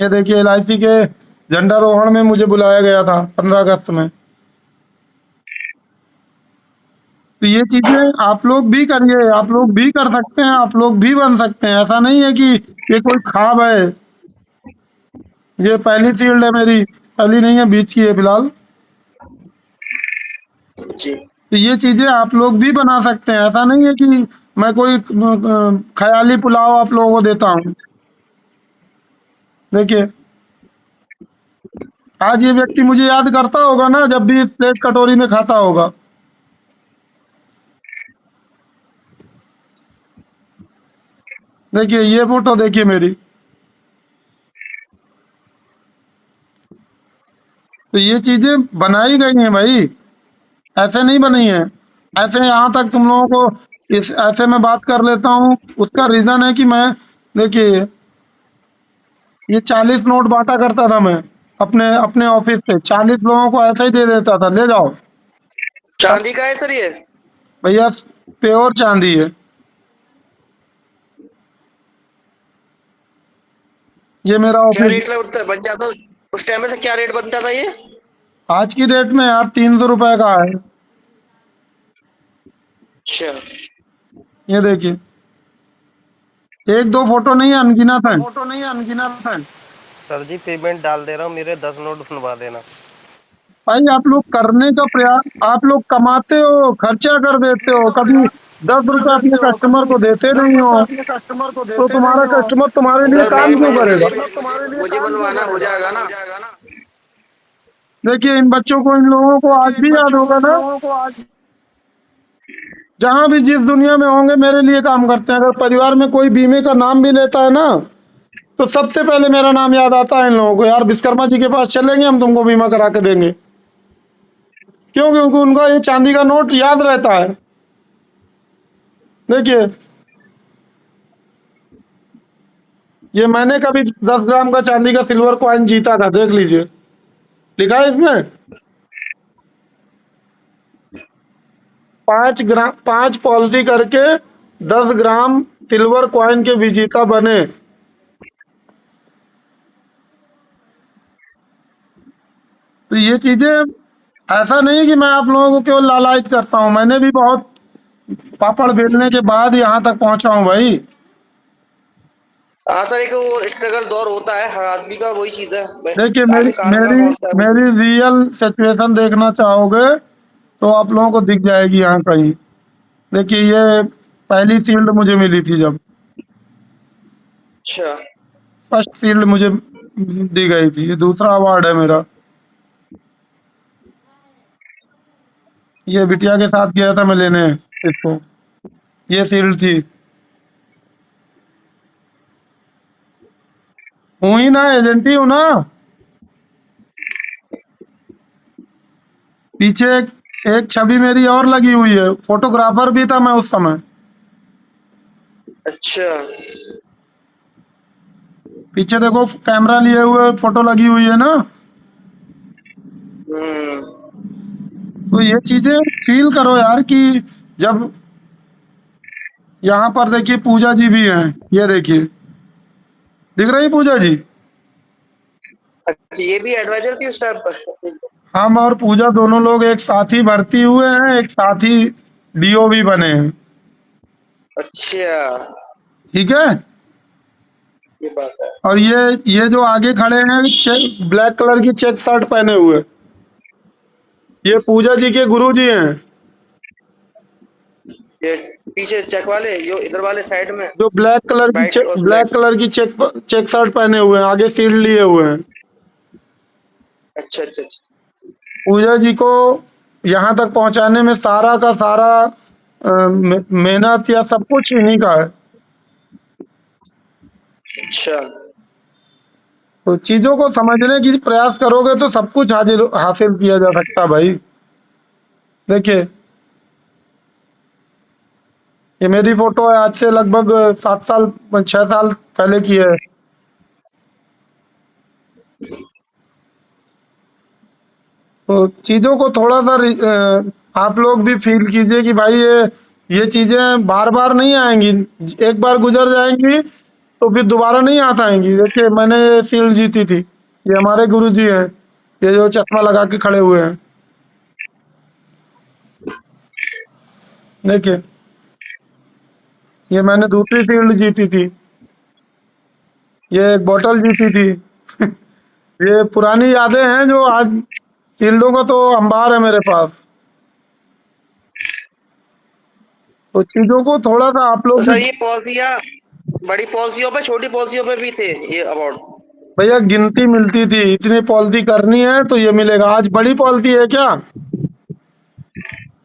ये देखिए LIC के झंडारोहण में मुझे बुलाया गया था 15 अगस्त में। तो ये चीजें आप लोग भी करिए, आप लोग भी कर सकते हैं, आप लोग भी बन सकते हैं। ऐसा नहीं है कि ये कोई ख्वाब है। ये पहली शील्ड है मेरी, पहली नहीं है, बीच की है फिलहाल। जी तो ये चीजें आप लोग भी बना सकते हैं। ऐसा नहीं है कि मैं कोई ख्याली पुलाव आप लोगों को देता हूँ। देखिए आज ये व्यक्ति मुझे याद करता होगा ना, जब भी इस प्लेट कटोरी में खाता होगा। देखिए ये फोटो देखिए मेरी। तो ये चीजें बनाई गई हैं भाई, ऐसे नहीं बनी है। ऐसे यहाँ तक तुम लोगों को इस ऐसे में बात कर लेता हूँ। उसका रीजन है कि मैं, देखिए ये 40 नोट बांटा करता था मैं अपने अपने ऑफिस से। 40 लोगों को ऐसे ही दे देता था, ले जाओ। चांदी का है सर ये? भैया प्योर चांदी है। ये मेरा क्या ऑफिस रेट लगता बन जाता उस टाइम में से? क्या रेट बनता था ये? आज की डेट में यार 300 रुपए का है। अच्छा ये देखिए एक दो फोटो नहीं है, अनगिनत है। सर जी पेमेंट डाल दे रहा हूँ, मेरे 10 नोट बनवा देना। भाई आप लोग करने का प्रयास, आप लोग कमाते हो, खर्चा कर देते हो, कभी 10 रुपए अपने कस्टमर को देते नहीं हो, तो तुम्हारा कस्टमर तुम्हारे लिए सर काम मेरे क्यों मुझे करेगा? मुझे बनवाना हो जाएगा ना? देखिए इन बच्चों को, इन लोगों को आज भी याद होगा ना, जहां भी जिस दुनिया में होंगे मेरे लिए काम करते हैं। अगर परिवार में कोई बीमे का नाम भी लेता है ना, तो सबसे पहले मेरा नाम याद आता है इन लोगों को। यार विश्वकर्मा जी के पास चलेंगे, हम तुमको बीमा करा के देंगे। क्यों? क्योंकि उनका ये चांदी का नोट याद रहता है। देखिए ये मैंने कभी 10 ग्राम का चांदी का सिल्वर कॉइन जीता था, देख लीजिए, लिखा है इसमें। 5 पॉलिसी करके 10 ग्राम सिल्वर कॉइन के विजेता बने। तो ये चीजें, ऐसा नहीं कि मैं आप लोगों को केवल लालायित करता हूँ। मैंने भी बहुत पापड़ बेलने के बाद यहाँ तक पहुंचा हूँ भाई। हाँ सर, एक वो स्ट्रगल दौर होता है हर आदमी का, वही चीज है। देखिए आदमी काम कर मेरी पहुंचता है वही मेरी चीज। रियल सिचुएशन देखना चाहोगे तो आप लोगों को दिख जाएगी यहाँ कहीं। देखिए ये पहली शील्ड मुझे मिली थी जब अच्छा। फर्स्ट शील्ड मुझे दी गई थी। ये दूसरा अवार्ड है मेरा। ये बिटिया के साथ गया था मैं लेने इसको। ये शील्ड थी। हूँ ही ना, एजेंट ही हूँ ना। पीछे एक छवि मेरी और लगी हुई है। फोटोग्राफर भी था मैं उस समय। अच्छा। पीछे देखो कैमरा लिए हुए फोटो लगी हुई है ना। हम्म। तो ये चीजें फील करो यार कि जब यहाँ पर देखिए पूजा जी भी हैं। ये देखिए दिख रही पूजा जी। अच्छा, ये भी एडवाइजर थी उस टाइम पर। हम और पूजा दोनों लोग एक साथ ही भर्ती हुए हैं, एक साथ ही डीओ भी बने हैं। अच्छा, ठीक है। ये बात है। और ये जो आगे खड़े हैं ब्लैक कलर की चेक शर्ट पहने हुए, ये पूजा जी के गुरु जी हैं। ये पीछे चेक वाले, जो इधर वाले साइड में जो वाइट और ब्लैक ब्लैक। कलर की चेक शर्ट पहने हुए हैं, आगे शील्ड लिए हुए हैं। अच्छा अच्छा अच्छा। पूजा जी को यहाँ तक पहुंचाने में सारा का सारा मेहनत या सब कुछ इन्हीं का है। अच्छा। तो चीजों को समझने की प्रयास करोगे तो सब कुछ हासिल किया जा सकता है भाई। देखिए ये मेरी फोटो है, आज से लगभग 7 साल 6 साल पहले की है। तो चीजों को थोड़ा सा आप लोग भी फील कीजिए कि भाई ये चीजें बार बार नहीं आएंगी। एक बार गुजर जाएंगी तो फिर दोबारा नहीं आता आएंगी। देखिए मैंने ये शील्ड जीती थी। ये हमारे गुरु जी हैं, ये जो चश्मा लगा के खड़े हुए हैं। देखिए ये मैंने दूसरी शील्ड जीती थी। ये एक बोतल जीती थी। ये पुरानी यादें हैं जो आज शील्डों का तो अंबार है मेरे पास। तो चीजों को थोड़ा सा आप तो लोग सर भी ये पॉलिसियाँ बड़ी पॉलिसियों पे, छोटी पॉलिसियों पे भी थे ये अवार्ड? भैया गिनती मिलती थी। इतनी पॉलिसी करनी है तो ये मिलेगा। आज बड़ी पॉलिसी है क्या?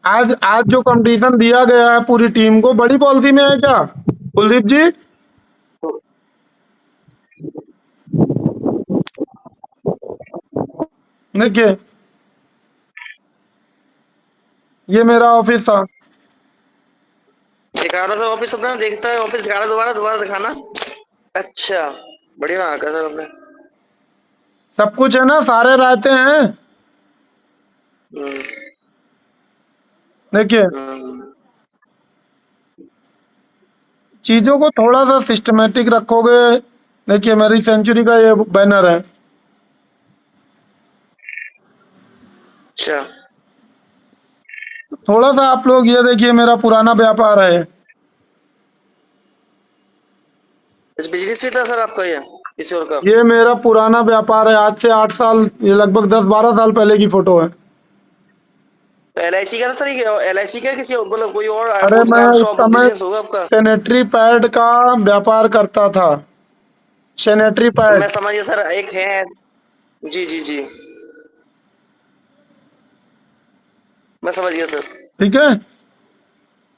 आज आज जो कंपटीशन दिया गया है पूरी टीम को, बड़ी पॉलिसी में है क्या कुलदीप जी? देखिए ये मेरा ऑफिस था। दिखा रहा था ऑफिस अपना, देखता है ऑफिस दिखा रहा, दोबारा दोबारा दिखाना। अच्छा, बढ़िया बना रखा सर आपने। सब कुछ है ना, सारे रहते हैं। हम्म, देखिए हम्म। चीजों को थोड़ा सा सिस्टमेटिक रखोगे। देखिए मेरी सेंचुरी का ये बैनर है। अच्छा। थोड़ा सा आप लोग ये देखिए, मेरा पुराना व्यापार है। बिजनेस भी था सर आपका ये किसी और का? ये मेरा पुराना व्यापार है, आज से 8 साल, ये लगभग 10-12 साल पहले की फोटो है। LIC का था सर? ये LIC का किसी और, मतलब कोई और अरे वो मैं दुकान उस शॉप समय बिजनेस होगा आपका? सैनिटरी पैड का व्यापार करता था। सैनिटरी मैं पैड। समझ गया सर, एक है। जी जी जी, मैं समझ गया सर। ठीक है।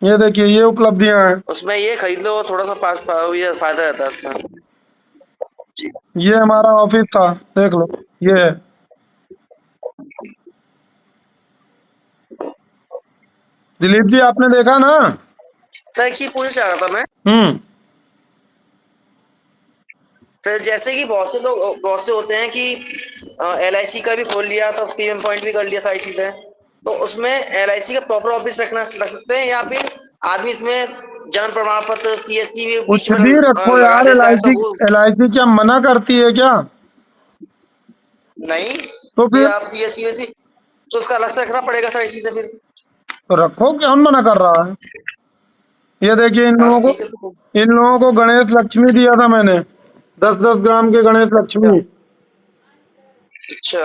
ये देखिए ये उपलब्धियां हैं। उसमें ये खरीद लो, थोड़ा सा पास ये फायदा रहता है उसका। जी। ये हमारा ऑफिस था, देख लो। ये है। दिलीप जी आपने देखा ना? सर एक चीज पूछना चाह रहा था मैं। हम्म। सर जैसे कि बहुत से होते हैं कि LIC का भी खोल लिया तो प्रीमियम पॉइंट भी कर लिया, सारी चीजें। तो उसमें LIC का प्रॉपर ऑफिस रख सकते हैं, या फिर आदमी इसमें जन्म प्रमाण पत्र CSC भी बीच कुछ में भी रखो लगा यार। देता है तो LIC वो? LIC क्या मना करती है क्या? नहीं, तो तो फिर आप CSC वैसी तो उसका अलग से रखना पड़ेगा सारी चीजें फिर। तो रखो, कौन मना कर रहा है? ये देखिए हाँ तो ठीक है सर। इन लोगों को गणेश लक्ष्मी दिया था मैंने, 10-10 ग्राम के गणेश अच्छा लक्ष्मी। अच्छा।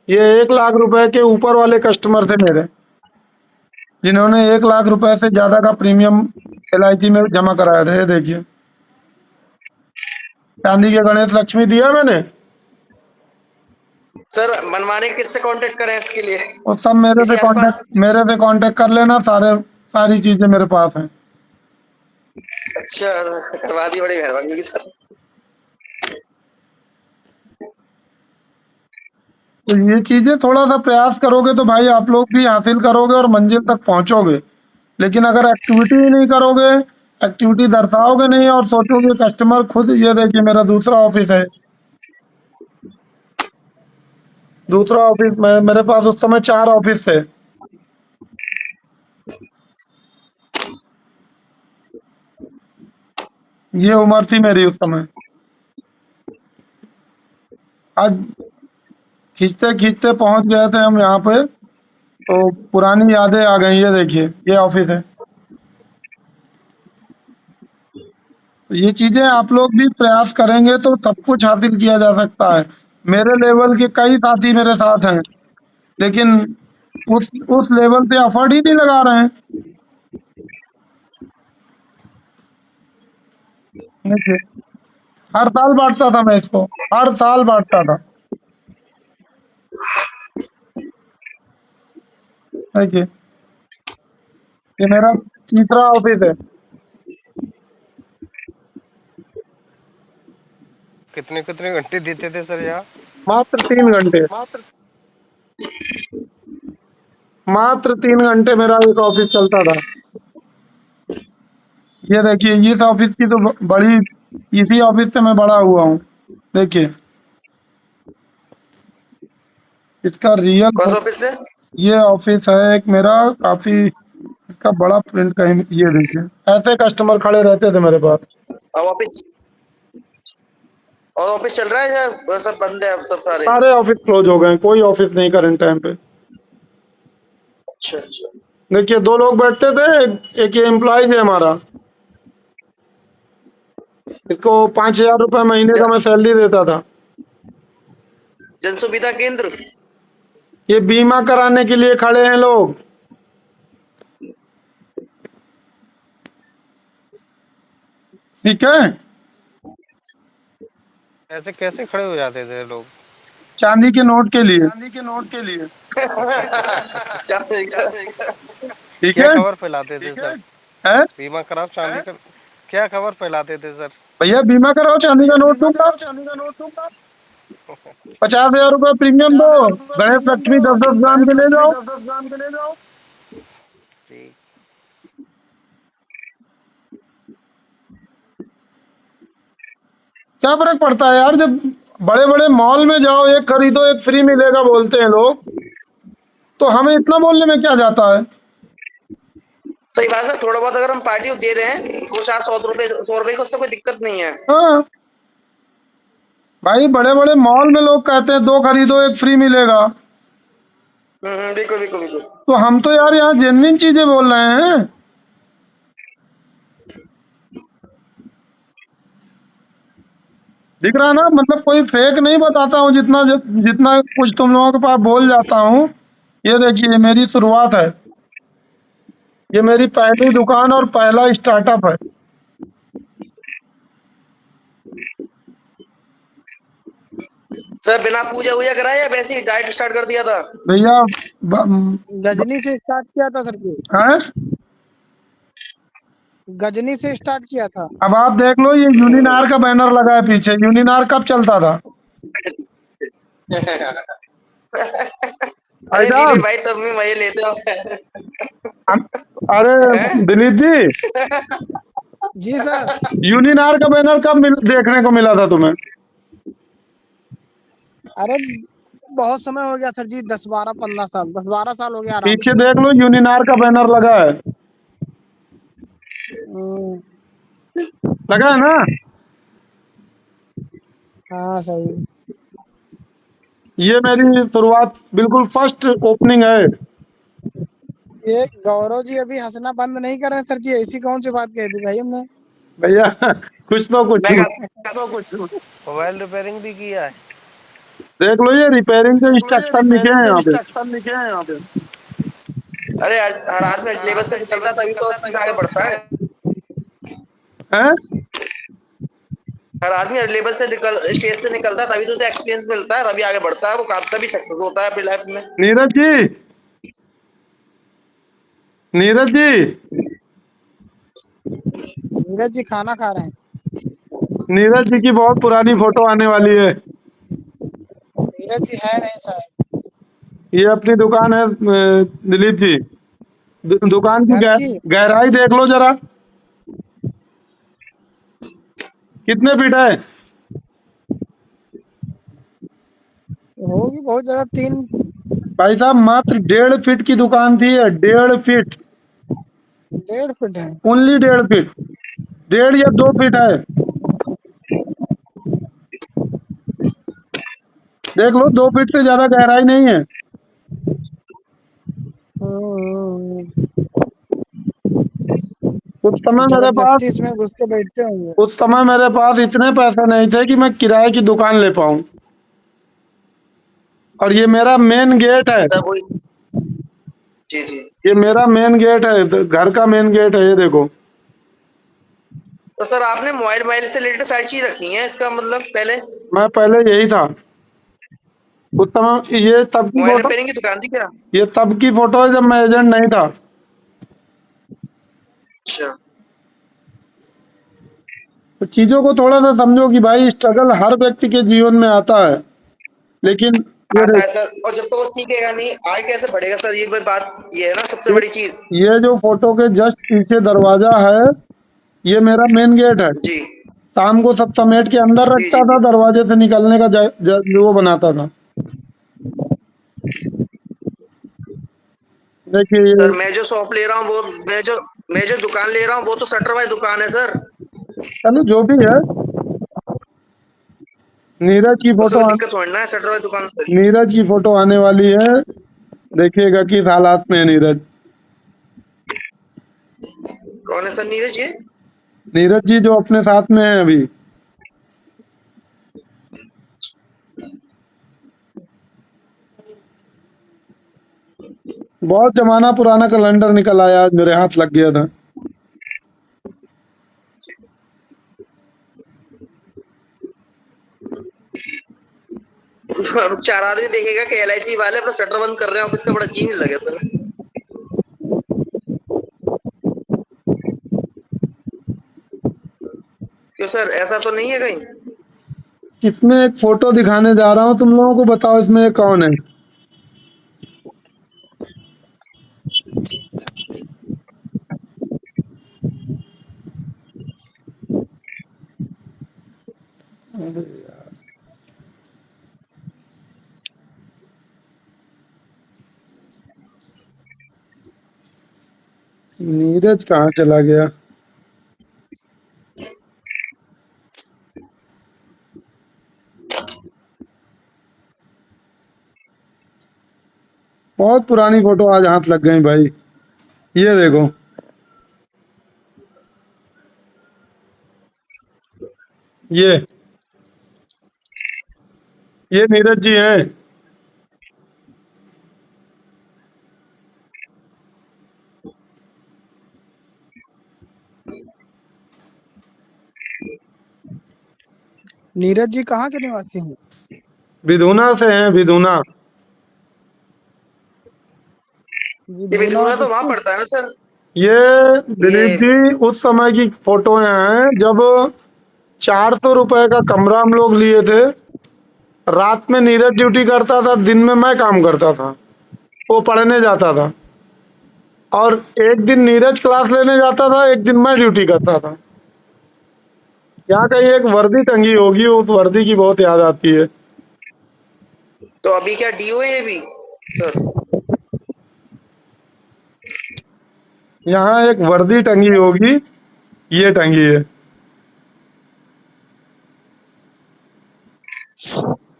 ये 1 लाख रुपए के ऊपर वाले कस्टमर थे मेरे, जिन्होंने 1 लाख रुपए से ज्यादा का प्रीमियम LIC में जमा कराया था। ये देखिए चांदी के गणेश लक्ष्मी दिया मैंने। सर मनमाने किससे कांटेक्ट करें इसके लिए? और सब किसी आसपास? मेरे से कांटेक्ट कर लेना, सारी चीजें मेरे पास हैं। अच्छा करवा दी, बड़ी मेहरबानी होगी सर। तो ये चीजें थोड़ा सा प्रयास करोगे तो भाई आप लोग भी हासिल करोगे और मंजिल तक पहुंचोगे। लेकिन अगर एक्टिविटी ही नहीं करोगे, एक्टिविटी दर्शाओगे नहीं और सोचोगे कस्टमर खुद, ये देखिए मेरा दूसरा ऑफिस है, दूसरा ऑफिस में मेरे पास उस समय 4 ऑफिस थे। ये उम्र थी मेरी उस समय। आज खींचते खींचते पहुंच गए थे हम यहाँ पे, तो पुरानी यादें आ गई। ये देखिए ये ऑफिस है। तो ये चीजें आप लोग भी प्रयास करेंगे तो सब कुछ हासिल किया जा सकता है। मेरे लेवल के कई साथी मेरे साथ हैं, लेकिन उस लेवल पे एफर्ट ही नहीं लगा रहे हैं। देखिए हर साल बांटता था मैं इसको, हर साल बांटता था। देखिए ये मेरा तीसरा ऑफिस है। कितने कितने घंटे देते थे सर यहाँ? मात्र 3 घंटे, मात्र 3 घंटे मेरा एक ऑफिस चलता था। ये देखिए इस ऑफिस की तो बड़ी, इसी ऑफिस से मैं बड़ा हुआ हूँ। देखिए इसका रियल, कौन सा ऑफिस से? ये ऑफिस है एक मेरा, काफी इसका बड़ा प्रिंट कहीं। ये देखिए ऐसे कस्टमर खड़े रहते थे मेरे पास। अब ऑफिस, और ऑफिस चल रहा है या सब बंद है अब सब सारे? सारे ऑफिस क्लोज हो गए, कोई ऑफिस नहीं करंट टाइम पे। अच्छा अच्छा। देखिए 2 लोग बैठते थे, एक ये एम्प्लॉय है हमारा, इसको 5,000 रुपए महीने का मैं सैलरी देता था। जन सुविधा केंद्र। ये बीमा कराने के लिए खड़े हैं लोग। ठीक है, ऐसे कैसे खड़े हो जाते थे लोग? चांदी के नोट के लिए। ठीक क्या है, खबर फैलाते थे सर? है बीमा कराओ चांदी का, क्या खबर फैलाते थे सर? भैया बीमा कराओ चांदी का नोट दूंगा, 50,000 रुपए प्रीमियम दो, गणेश लक्ष्मी 10-10 ग्राम के ले जाओ। ठीक। क्या फर्क पड़ता है यार, जब बड़े बड़े मॉल में जाओ, एक खरीदो एक फ्री मिलेगा बोलते हैं लोग, तो हमें इतना बोलने में क्या जाता है। सही बात है, थोड़ा बहुत अगर हम पार्टी दे रहे हैं 200-400 रुपए की, उससे कोई दिक्कत नहीं है। हाँ भाई, बड़े बड़े मॉल में लोग कहते हैं 2 खरीदो 1 फ्री मिलेगा, बिल्कुल बिल्कुल बिल्कुल। तो हम तो यार यहाँ जेन्युइन चीजें बोल रहे हैं। दिख रहा है ना, मतलब कोई फेक नहीं बताता हूँ, जितना जितना कुछ तुम लोगों के पास बोल जाता हूँ। ये देखिए मेरी शुरुआत है, ये मेरी पहली दुकान और पहला स्टार्टअप है। सर बिना पूजा वूजा कराए या वैसे ही डाइट स्टार्ट कर दिया था? भैया गजनी से स्टार्ट किया था सर जी, हैं? गजनी से स्टार्ट किया था। अब आप देख लो, ये यूनिनार का बैनर लगा है पीछे। यूनिनार कब चलता था भाई अरे दिलीप साहब? भाई तब भी मजे लेते हो। अरे दिलीप जी, जी सर। यूनिनार का बैनर कब देखने को मिला था तुम्हें? अरे बहुत समय हो गया सर जी, 10-12-15 साल, 10-12 साल हो गया आराम पीछे से। देख लो, यूनिनार का बैनर लगा है, हम्म, लगा है ना? हाँ सही। ये मेरी शुरुआत, बिल्कुल फर्स्ट ओपनिंग है। ये गौरव जी अभी हंसना बंद नहीं कर रहे हैं सर जी, ऐसी कौन सी बात कह दी भाई हमने। भैया कुछ तो कुछ मैं मोबाइल रिपेयरिंग भी किया है। देख लो, ये रिपेयरिंग के इंस्ट्रक्शन लिखे हैं यहाँ पे। अरे हर आदमी सिलेबस से निकलता है तभी तो चीज आगे बढ़ता है। हैं? हर आदमी लेवल से निकल स्टेज से निकलता है तभी तो उसे एक्सपीरियंस मिलता है, तभी आगे बढ़ता है, वो काम तभी सक्सेस होता है अपनी लाइफ में। नीरज जी, नीरज जी, नीरज जी खाना खा रहे हैं। नीरज जी की बहुत पुरानी फोटो आने वाली है। नीरज जी है नहीं शायद। ये अपनी दुकान है दिलीप जी, दुकान की घर की गहराई देख लो जरा, कितने फीट है? होगी बहुत ज्यादा, 3 भाई साहब मात्र 1.5 फीट की दुकान थी, 1.5 फीट, 1.5 फीट है। ओनली 1.5 फीट, 1.5 या 2 फीट है। देख लो, 2 फीट से ज्यादा गहराई नहीं है। हम्म, उस समय मेरे पास जबरदस्ती इसमें घुस के बैठते होंगे। उस समय मेरे पास इतने पैसे नहीं थे कि मैं किराए की दुकान ले पाऊं। और ये मेरा मेन गेट है, सर वही, जी जी। ये मेरा मेन गेट है, तो घर का मेन गेट है, ये देखो। तो सर आपने मोबाइल से रिलेटेड सारी चीज रखी है, इसका मतलब पहले मैं पहले यही था उस समय। ये तब की मोबाइल फोटो, रिपेयरिंग की दुकान थी क्या? ये तब की फोटो है जब मैं एजेंट नहीं था। अच्छा। तो चीजों को थोड़ा सा समझो कि भाई स्ट्रगल हर व्यक्ति के जीवन में आता है, लेकिन ये आता है देख, सर, और जब तो वो सीखेगा नहीं आगे कैसे बढ़ेगा सर, ये बात ये है ना सबसे ये बड़ी चीज। ये जो फोटो के जस्ट पीछे दरवाजा है, ये मेरा मेन गेट है। जी शाम को सब समेट के अंदर जी रखता जी था, जी। दरवाजे से निकलने का वो बनाता था। देखिए सर ये, मैं जो शॉप ले रहा हूँ वो मैं जो दुकान ले रहा हूँ वो तो शटर वाली दुकान है सर। चलो जो भी है, नीरज की उससे फोटो कोई दिक्कत थोड़ी ना है शटर वाली दुकान से। नीरज की फोटो आने वाली है, देखिएगा किस हालात में है नीरज। कौन है सर नीरज ये? नीरज जी जो अपने साथ में है अभी। बहुत जमाना पुराना कैलेंडर निकल आया, आज मेरे हाथ लग गया था। चार आदमी देखेगा कि LIC वाले अपना शटर बंद कर रहे हैं ऑफिस का, बड़ा अजीब लगे सर। क्यों सर, ऐसा तो नहीं है कहीं? इसमें एक फोटो दिखाने जा रहा हूँ तुम लोगों को, बताओ इसमें ये कौन है? नीरज कहाँ चला गया? बहुत पुरानी फोटो आज हाथ लग गई भाई। ये देखो, ये ये नीरज जी हैं। नीरज जी कहाँ के निवासी हैं। विधुना से हैं, विधुना। ये विधुना विधुना तो वहां डिस्ट्रिक्ट। पड़ता है ना सर? ये ये दिलीप जी उस समय की फोटो हैं जब 400 रुपए का कमरा हम लोग लिए थे। रात में नीरज ड्यूटी करता था, दिन में मैं काम करता था, वो पढ़ने जाता था। और एक दिन नीरज क्लास लेने जाता था, एक दिन मैं ड्यूटी करता था। यहाँ कहीं एक वर्दी टंगी होगी, उस वर्दी की बहुत याद आती है। तो अभी क्या DO है ये भी सर? यहाँ एक वर्दी टंगी होगी, ये टंगी है।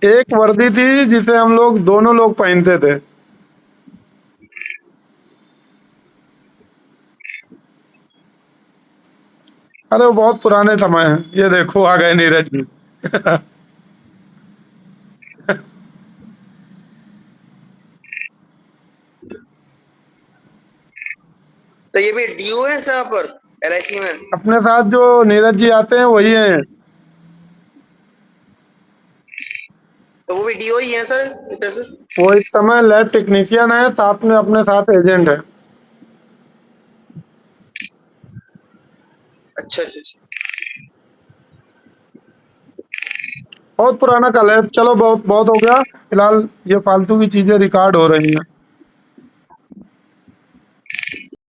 एक वर्दी थी जिसे हम लोग दोनों लोग पहनते थे। अरे वो बहुत पुराने समय है, ये देखो आ गए नीरज जी। तो ये भी डीओ है यहाँ पर एलआईसी में? अपने साथ जो नीरज जी आते हैं वही है। तो वो भी डीओ ही है सर कैसे? वो इस समय लैब टेक्नीशियन है, साथ में अपने साथ एजेंट है। अच्छा अच्छा अच्छा। बहुत पुराना कल है। चलो बहुत बहुत हो गया, फिलहाल ये फालतू की चीजें रिकॉर्ड हो रही हैं।